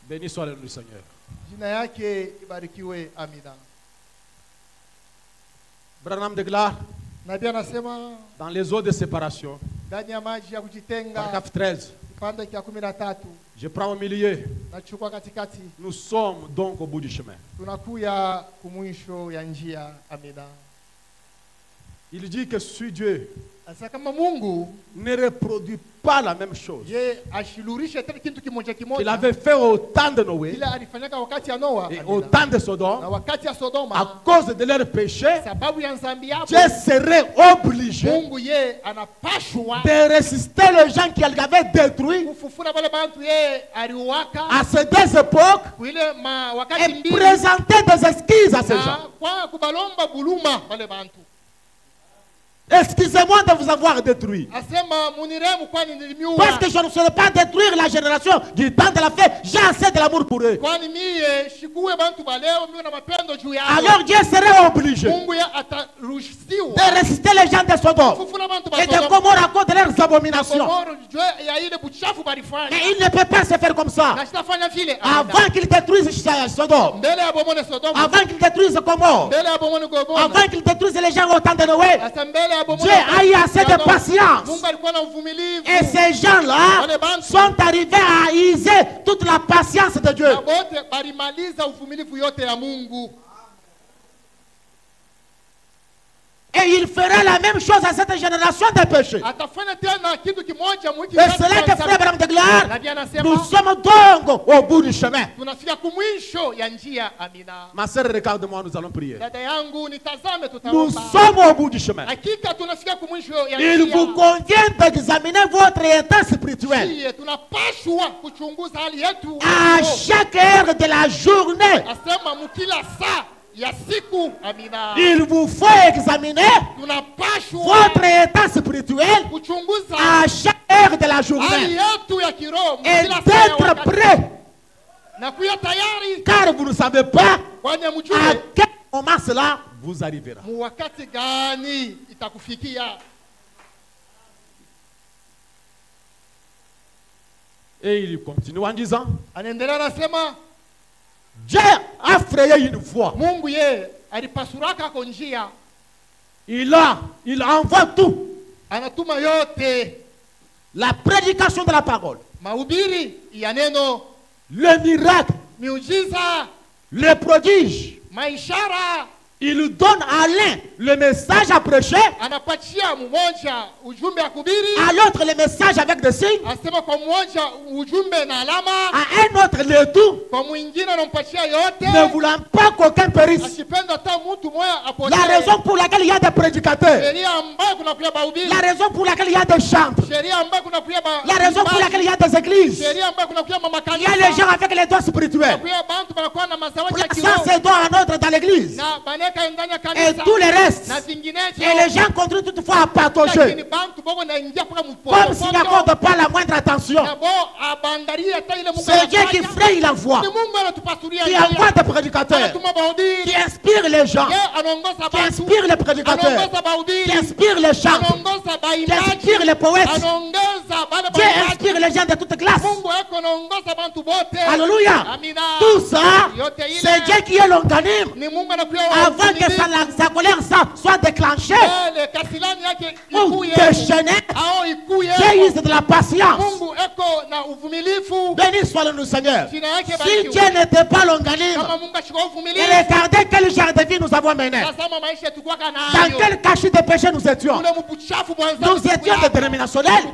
Béni soit le nom du Seigneur. Jina yake ibarikiwe. Amina. Branham déclare Nabii anasema dans les eaux de séparation, ndani ya maji ya kujitenga. paragraphe 13, Kipande kia 13 Je prends au milieu. nachukua katikati. Nous sommes donc au bout du chemin. Tunakuya kumwisho ya njia. Amina. Il dit que si Dieu Asa kama Mungu ne reproduit pas la même chose ye ashilurishe tena kitu kimoja qu'il kimoja avait fait au temps de Noé ila alifanyaka wakati ya Noa et amina, au temps de na Sodome, wakati ya à Sodoma, cause de leur péché, sababu ya nzambi yabo Dieu serait obligé Mungu ye anapashwa de résister les gens qui avaient détruit kufufuna wale bantu ye aliwaka à ces deux époques kuile wakati et mbili présenter des excuses à ces na gens. kwa kubalomba buluma wale bantu. Excusez-moi de vous avoir détruit. Asema muniremu kwani nilimiua. Parce que je ne saurais pas détruire la génération du temps de la fête. J'ai assez de l'amour pour eux. Kwani mie shikuwe bantu baleo mimi na mapendo juu yao. Alors Dieu serait obligé Mungu ya ataruhusiwa de résister les gens de Sodome kufufuna bantu et de Gomorrhe à cause de leurs abominations. Komoro juu ya ile buchafu balifanya. Mais il ne peut pas se faire comme ça. Na sitafanya vile. Avant qu'ils détruisent Sodome, Mbele ya bomone Sodoma. avant qu'ils détruisent Gomorre, Mbele ya bomone Gomora. avant qu'ils détruisent les gens au temps de Noé, Asa mbele ya bomone. Dieu a eu assez de patience. Mungu alikuwa na uvumilivu. Et ces gens-là sont arrivés à user toute la patience de Dieu. Na bote balimaliza uvumilivu yote ya Mungu. Et il fera la même chose à cette génération de péchés. Atafanya tena kitu kimoja mwiki. Et c'est là que frère Abraham déclare, Na bien nasema nous sommes donc au bout du chemin. tunafika kumwisho ya njia. Amina. Ma sœur, regarde-moi, nous allons prier. Dada yangu nitazame Nous tutaomba. sommes au bout du chemin. Hakika tunafika kumwisho ya Il vous njia. convient d'examiner votre état spirituel Siye tunapashwa kuchunguza hali yetu. à chaque heure de la journée. Asema mukila saa ya siku. Amina. Il vous faut examiner Tunapashwa votre état spirituel kuchunguza à chaque heure de la hali journée yetu ya kiroho et mukila saa ya d'être wakati. prêt, Na kuya tayari car vous ne savez pas kwani à mjue quel moment cela vous arrivera. mu wakati gani itakufikia. Et il continue en disant, Anaendelea anasema Dieu a frayé une voie. Mungu ye alipasuraka kwa njia, Il envoie tout. anatuma yote, La prédication de la parole, mahubiri ya neno, le miracle, miujiza, le prodige. maishara. Il donne à l'un le message à prêcher, Anapatia mmoja ujumbe ya kubiri, à l'autre le message avec des signes, asema kwa mmoja ujumbe na alama, à un autre le tout, kwa mwingine anampatia yote, ne voulant pas qu'aucun périsse. asipenda hata mtu moya apotee. La raison pour laquelle il y a des prédicateurs, Sheria ambayo kuna kuya bahubiri, la raison pour laquelle il y a des chants, sheria ambayo kuna kuya la raison pour laquelle il y a des églises, sheria ambayo kuna kuya il y makanisa, a les gens avec les dons spirituels. kuya bantu banakuwa na mazawadi ya Plaçant kiroho ses dons en ordre dans l'église. na baneka ndani ya Et kanisa tout le reste. na vinginevyo. Et les gens continuent toutefois à patauger. Lakini bantu boko naingia kwa Comme s'ils n'accordent pas la moindre attention. na bo abangalia hata ile Mungu C'est Dieu qui anafanya. fraye la voie, Ni Mungu anatupasuria qui njia. envoie des prédicateurs, Anatuma bahubiri, qui inspire les gens, yeye anaongoza qui bantu, inspire les prédicateurs, anaongoza bahubiri, qui inspire les chants, anaongoza qui baimbaji, inspire les poètes. anaongoza bale Dieu baimbaji. inspire les gens de toutes classes. Mungu yako anaongoza bantu bote. Alléluia. Amina. Tout ça, Yote ile c'est Dieu qui est l'organisme. ni Mungu anakuwa Avant que sa colère soit déclenchée ile kasilani yake ou ikuye déchaînée, au ikuye. Dieu use de la patience. Mungu eko na uvumilivu. Béni soit le nous Seigneur. Jina yake Si barikiwe. Dieu n'était pas l'organisme, Kama Mungu ashika et uvumilivu, regardez quel genre de vie nous avons mené. tazama maisha tukwaka Dans nayo. quel cachot de péché nous étions. Ule mbuchafu mwanzo. Nous étions des dénominationnels.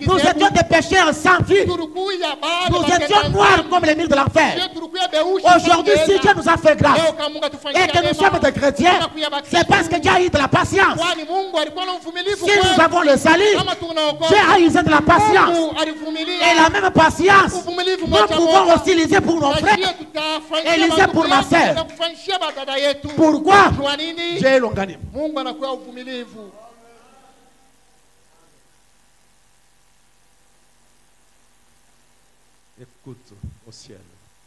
Nous étions des pécheurs sans vie. Turukuya bado. Nous étions noirs comme les mille de l'enfer. Aujourd'hui, si Dieu nous a fait grâce et que nous sommes des chrétiens, c'est parce que Dieu a eu de la patience. Kwani Mungu alikuwa na uvumilivu Si nous avons le salut, kama tunaokoka. Dieu a usé de la patience. Mungu alivumilia. Et la même patience, Uvumilivu nous moja pouvons moja. aussi l'user pour nos frères. Najua tutafanyia Elise mandugu pour ma yetu, sœur. tutakufanyia badada yetu. Pourquoi? Kwa nini? Dieu est l'organisme. Mungu anakuwa uvumilivu. Écoute au ciel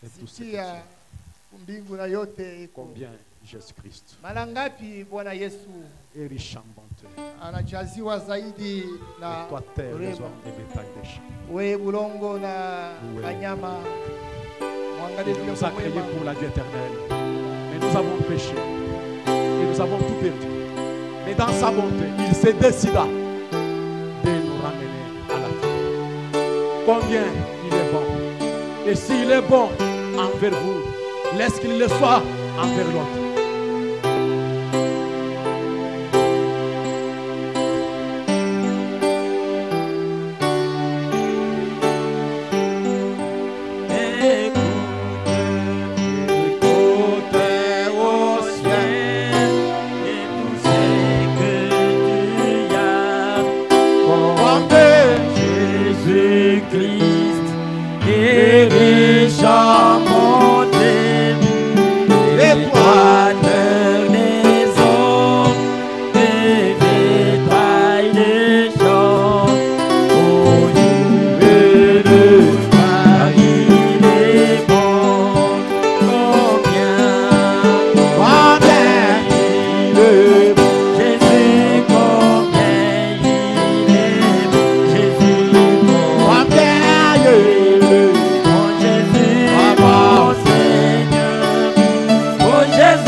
et tout ce que tu Sikia es. mbingu na yote iko. Combien Jésus-Christ Mara ngapi Bwana Yesu est riche en bonté. anajaziwa zaidi na Et toi, terre, les rehema. hommes et bétail des champs. We bulongo na Wewe. kanyama, mwangalie Il vile nous a uko créés mwema. pour la vie éternelle. Mais nous avons péché. Et nous avons tout perdu. Mais dans sa bonté, il se décida de nous ramener à la vie. combien il est bon. Et s'il est bon envers vous, laisse qu'il le soit envers l'autre. Jésus,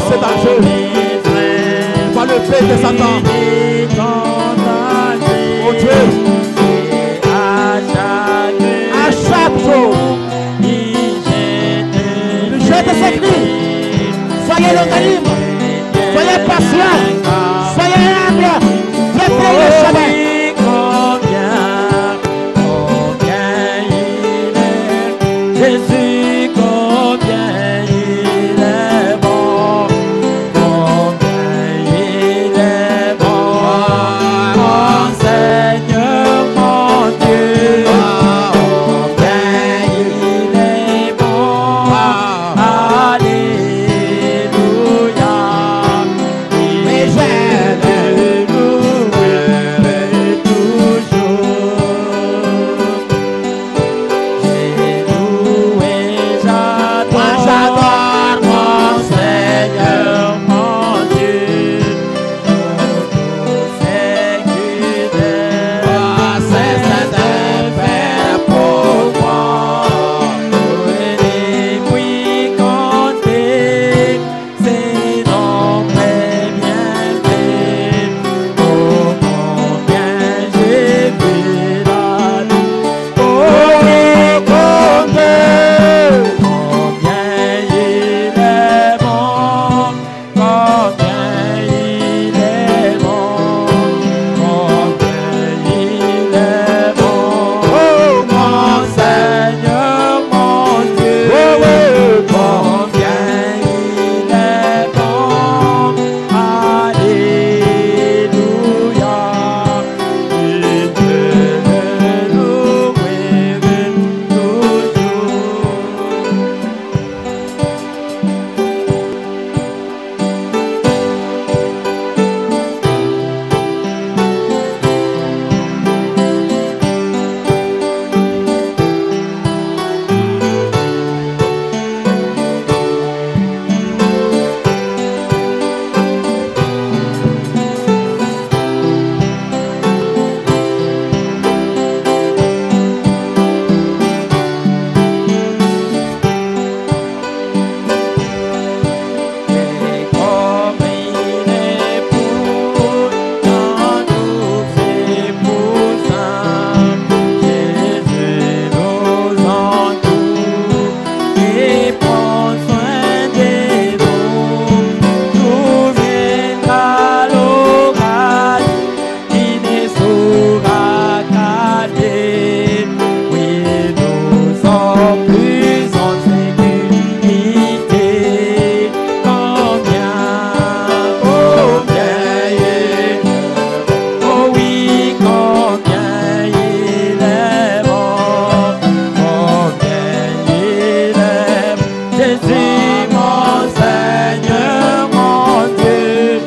cet enjeu. Par le fait de Satan. Oh Dieu. À chaque jour. Je te s'écris. Soyez longanime. Soyez patient. Soyez humble. Préparez le chemin. Jésus, combien il est bon, combien il est bon, mon Seigneur, mon Dieu, combien il est bon, alléluia, et je le louerai toujours. J'adore mon Seigneur, mon Dieu, c'est qu'il c'est de faire pour moi. Et puis compter ses nombres bien faits, oh combien j'ai vu la vie, oh combien il est bon, combien il est bon, combien il est bon, oh mon Seigneur, mon Dieu, combien il est bon, alléluia, et je le louerai toujours. Et comme il est pour dans tous ses poussins, Jésus nous entoure et prend soin de nous. Tout viendra l'orage, il ne saura caler. Oui, nous sommes plus en sécurité. Combien il est, oh oui, combien il est bon, combien il est bon. Jésus, mon Seigneur, mon Dieu,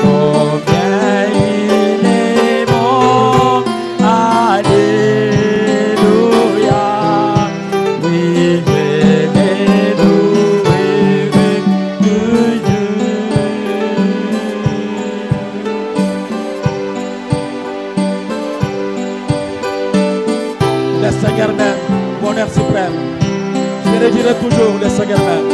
combien il est bon, alléluia, oui, je l'ai loué toujours. Le Seigneur même, bonheur suprême. Je le dirai toujours, le Seigneur même.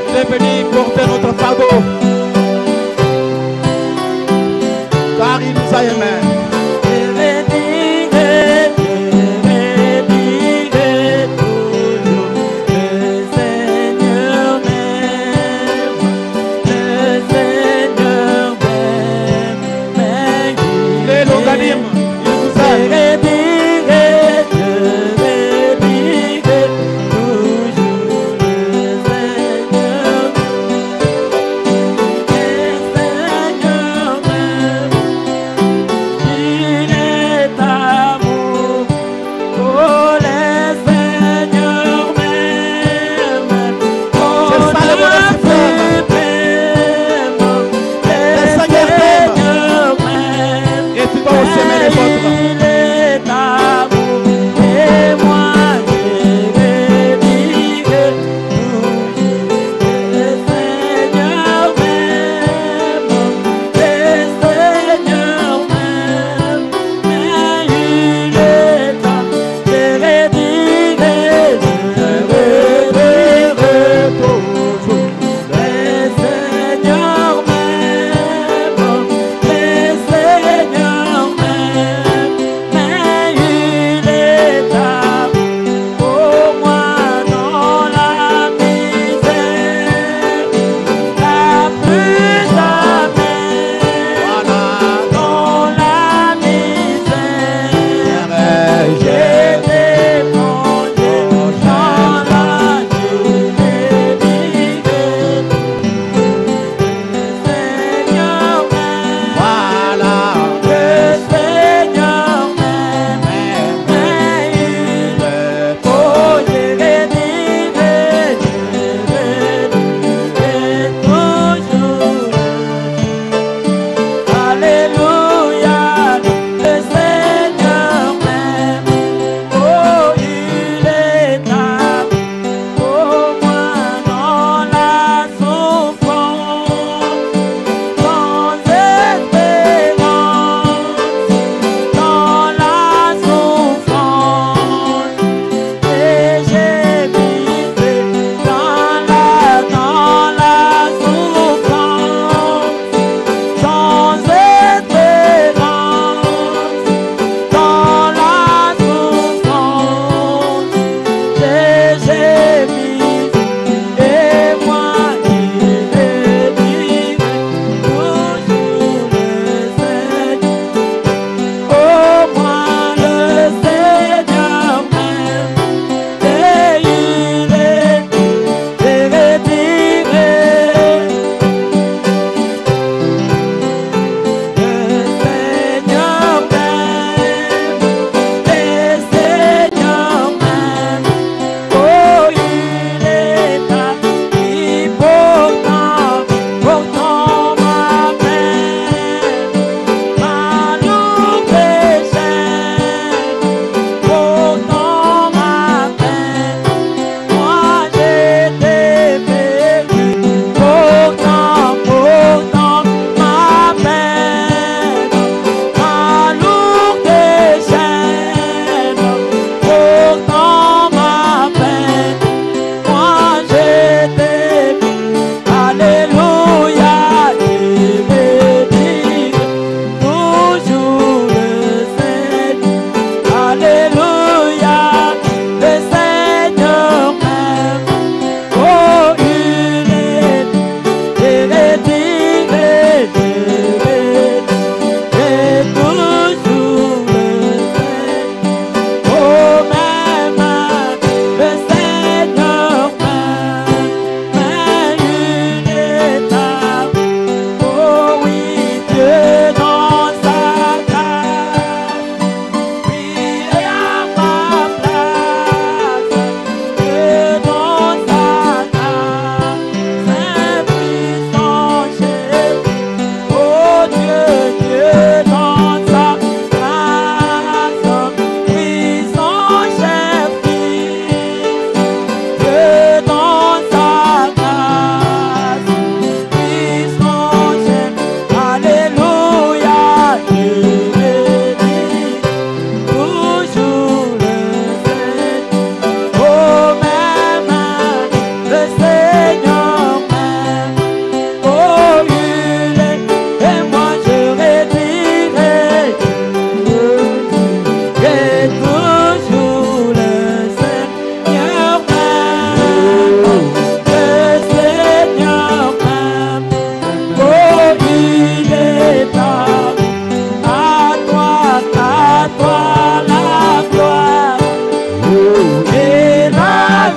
Il est venu porter notre fardeau, car il nous a aimés.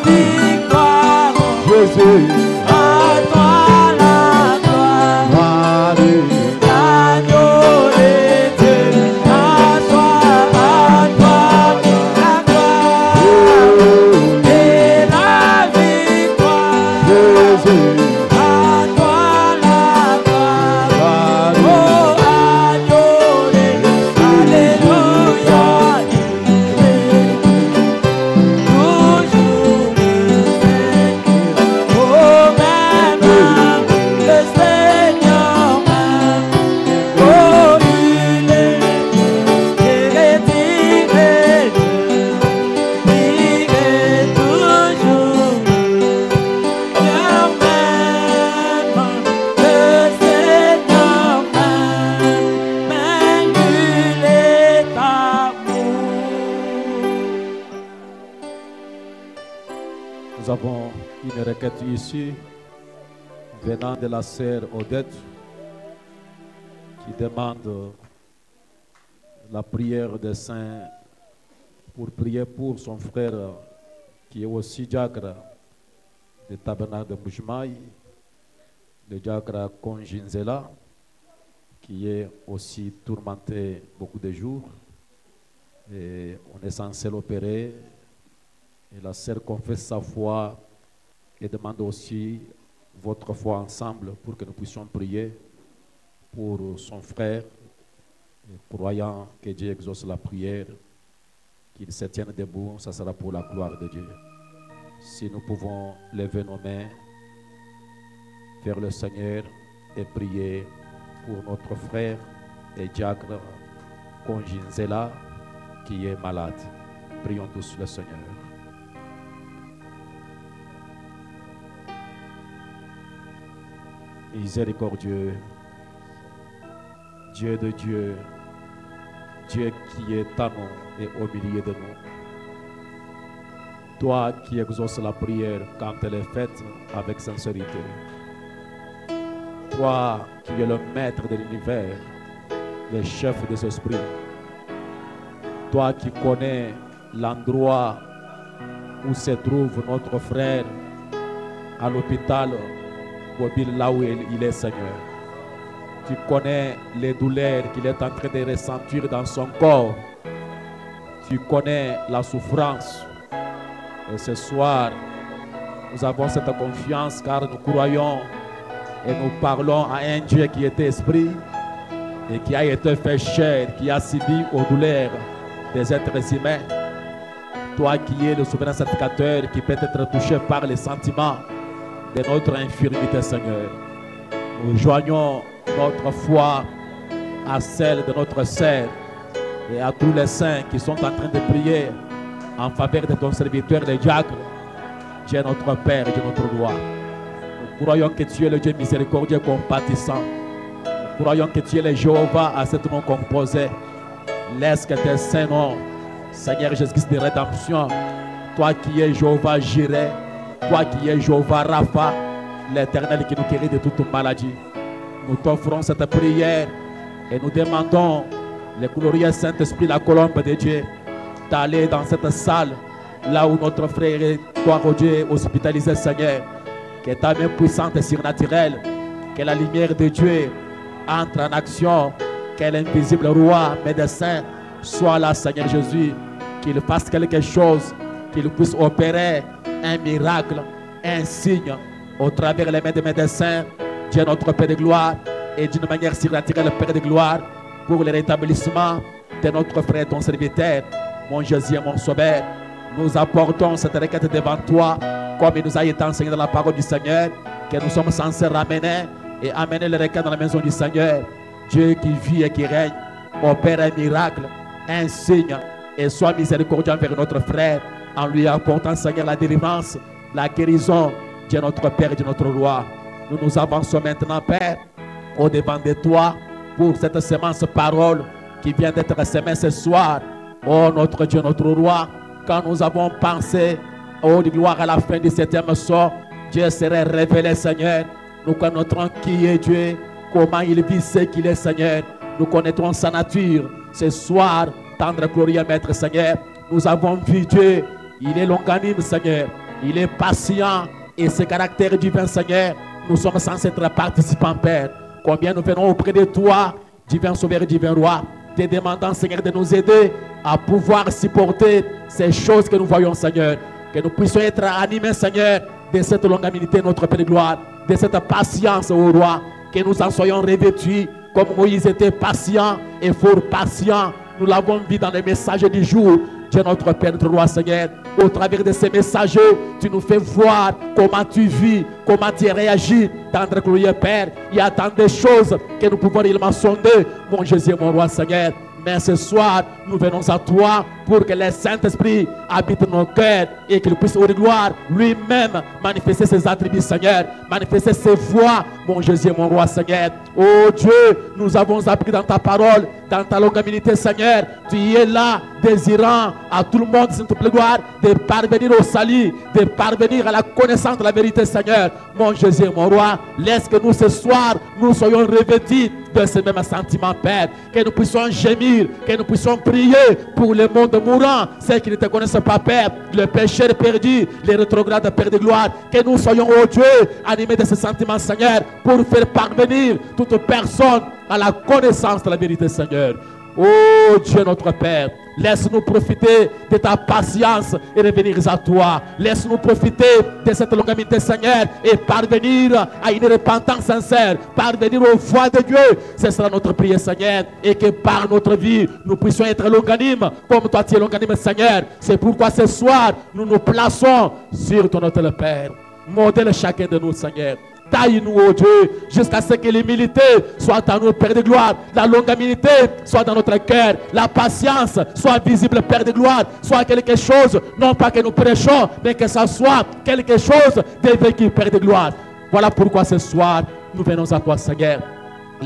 victoire. Jésus, À toi la gloire. Marie, Agneau de Dieu. À toi la gloire. Et la victoire. Jésus, À toi la gloire. Marie, Oh, agneau de Dieu. Alléluia. Toujours le Seigneur. Oh, même le Seigneur même. Oh, il est retiré. Il est toujours le Seigneur même. Le Seigneur même. Mais il est amour. Nous avons une requête ici, venant de la sœur Odette, qui demande la prière des saints pour prier pour son frère, qui est aussi diacre du tabernacle de Mbujimayi, le diacre Konjinzela, qui est aussi tourmenté beaucoup de jours. Et on est censé l'opérer. Et la sœur confesse sa foi et demande aussi votre foi ensemble pour que nous puissions prier pour son frère, et croyant que Dieu exauce la prière, qu'il se tienne debout, ça sera pour la gloire de Dieu. Si nous pouvons lever nos mains vers le Seigneur et prier pour notre frère et diacre Konjinzela qui est malade. Prions tous le Seigneur. Miséricordieux, Dieu de Dieu, Dieu qui est à nous et au milieu de nous. Toi qui exauces la prière quand elle est faite avec sincérité. Toi qui es le maître de l'univers, le chef des esprits. Toi qui connais l'endroit où se trouve notre frère à l'hôpital mobile, là où il est, Seigneur. Tu connais les douleurs qu'il est en train de ressentir dans son corps. Tu connais la souffrance. Et ce soir, nous avons cette confiance car nous croyons et nous parlons à un Dieu qui est esprit et qui a été fait chair, qui a subi aux douleurs des êtres humains. Toi qui es le souverain sacrificateur qui peut être touché par les sentiments de notre infirmité, Seigneur. Nous joignons notre foi à celle de notre sœur et à tous les saints qui sont en train de prier en faveur de ton serviteur, le diacre. Dieu notre Père et Dieu notre roi. Nous croyons que tu es le Dieu miséricordieux compatissant. Nous croyons que tu es le Jéhovah à cet nom composé. Laisse que tes saints noms, Seigneur Jésus-Christ de rédemption, toi qui es Jéhovah Jireh, toi qui es Jéhovah Rapha, l'Éternel qui nous guérit de toute maladie. Nous t'offrons cette prière et nous demandons le glorieux Saint-Esprit, la colombe de Dieu, d'aller dans cette salle, là où notre frère est, toi, Dieu, hospitalisé, Seigneur. Que ta main puissante et surnaturelle, que la lumière de Dieu entre en action, que l'invisible roi, médecin, soit là, Seigneur Jésus, qu'il fasse quelque chose, qu'il puisse opérer un miracle, un signe, au travers les mains des médecins, Dieu notre Père de gloire, et d'une manière surnaturelle, Père de gloire, pour le rétablissement de notre frère, ton serviteur, mon Jésus et mon Sauveur. Nous apportons cette requête devant toi, comme il nous a été enseigné dans la parole du Seigneur, que nous sommes censés ramener et amener les requêtes dans la maison du Seigneur. Dieu qui vit et qui règne, opère un miracle, un signe, et soit miséricordieux envers notre frère, en lui apportant, Seigneur, la délivrance, la guérison. Dieu notre Père et Dieu notre Roi. Nous nous avançons maintenant, Père, au-devant de toi, pour cette semence parole qui vient d'être semée ce soir. Oh notre Dieu, notre Roi, quand nous avons pensé, oh de gloire à la fin du 7e sort, Dieu serait révélé, Seigneur. Nous connaîtrons qui est Dieu, comment il vit, ce qu'il est, Seigneur. Nous connaîtrons sa nature. Ce soir, tendre glorieux Maître, Seigneur, nous avons vu Dieu. Il est longanime, Seigneur. Il est patient et ce caractère divin, Seigneur, nous sommes censés être participants, Père. Combien nous venons auprès de toi, divin Sauveur, divin Roi, te demandant, Seigneur, de nous aider à pouvoir supporter ces choses que nous voyons, Seigneur. Que nous puissions être animés, Seigneur, de cette longanimité, notre Père de gloire, de cette patience, ô Roi, que nous en soyons revêtus, comme Moïse était patient et fort patient. Nous l'avons vu dans les messages du jour. Dieu notre Père, notre Roi, Seigneur, au travers de ces messagers, tu nous fais voir comment tu vis, comment tu réagis. Tendre gloire, Père, il y a tant de choses que nous pouvons réellement sonder, mon Jésus, mon Roi, Seigneur. Mais ce soir, nous venons à toi pour que le Saint-Esprit habite nos cœurs et qu'il puisse, au gloire, lui-même manifester ses attributs, Seigneur, manifester ses voies, mon Jésus, mon Roi, Seigneur. Oh Dieu, nous avons appris dans ta parole, dans ta longanimité, Seigneur, tu es là, désirant à tout le monde, s'il te plaît, gloire, de parvenir au salut, de parvenir à la connaissance de la vérité, Seigneur. Mon Jésus, mon Roi, laisse que nous, ce soir, nous soyons revêtus de ce même sentiment, Père, que nous puissions gémir, que nous puissions prier pour le monde mourant, ceux qui ne te connaissent pas, Père, le péché perdu, les rétrogrades, Père de gloire, que nous soyons, oh Dieu, animés de ce sentiment, Seigneur, pour faire parvenir toute personne à la connaissance de la vérité, Seigneur. Oh Dieu notre Père, laisse-nous profiter de ta patience et revenir à toi. Laisse-nous profiter de cette longanimité, Seigneur, et parvenir à une repentance sincère, parvenir aux voies de Dieu. Ce sera notre prière, Seigneur, et que par notre vie, nous puissions être longanimes, comme toi tu es longanime, Seigneur. C'est pourquoi ce soir, nous nous plaçons sur ton autel, Père. Modèle chacun de nous, Seigneur. Taille-nous, oh Dieu, jusqu'à ce que l'humilité soit en nous, Père de gloire. La longanimité soit dans notre cœur. La patience soit visible, Père de gloire. Soit quelque chose, non pas que nous prêchons, mais que ça soit quelque chose de vécu, Père de gloire. Voilà pourquoi ce soir, nous venons à toi, Seigneur.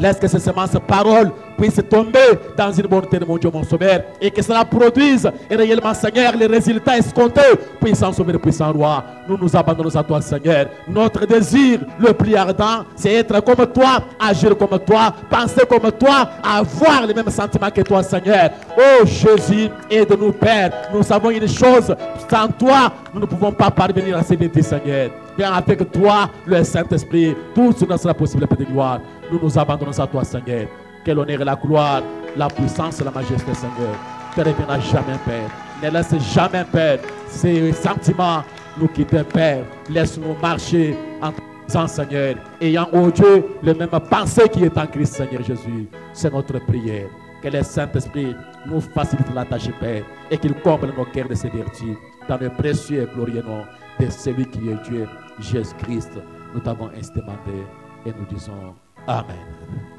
Laisse que ces semences paroles puissent tomber dans une bonne terre, mon Dieu, mon Sauveur, et que cela produise et réellement, Seigneur, les résultats escomptés. Puissant Sauveur, puissant Roi, nous nous abandonnons à toi, Seigneur. Notre désir le plus ardent, c'est être comme toi, agir comme toi, penser comme toi, avoir les mêmes sentiments que toi, Seigneur. Oh Jésus, aide-nous, Père. Nous savons une chose, sans toi, nous ne pouvons pas parvenir à ces vérités, Seigneur. Bien avec toi, le Saint-Esprit, tout cela sera possible, Père de gloire. Nous nous abandonnons à toi, Seigneur. Que l'honneur et la gloire, la puissance et la majesté, Seigneur, te reviennent à jamais, Père. Ne laisse jamais, Père, ces sentiments nous quitter, Père. Laisse-nous marcher en ton Seigneur, ayant, oh Dieu, le même pensée qui est en Christ, Seigneur Jésus. C'est notre prière. Que le Saint-Esprit nous facilite la tâche, Père, et qu'il comble nos cœurs de ses vertus, dans le précieux et glorieux nom de celui qui est Dieu, Jésus-Christ. Nous t'avons ainsi demandé et nous disons Amen.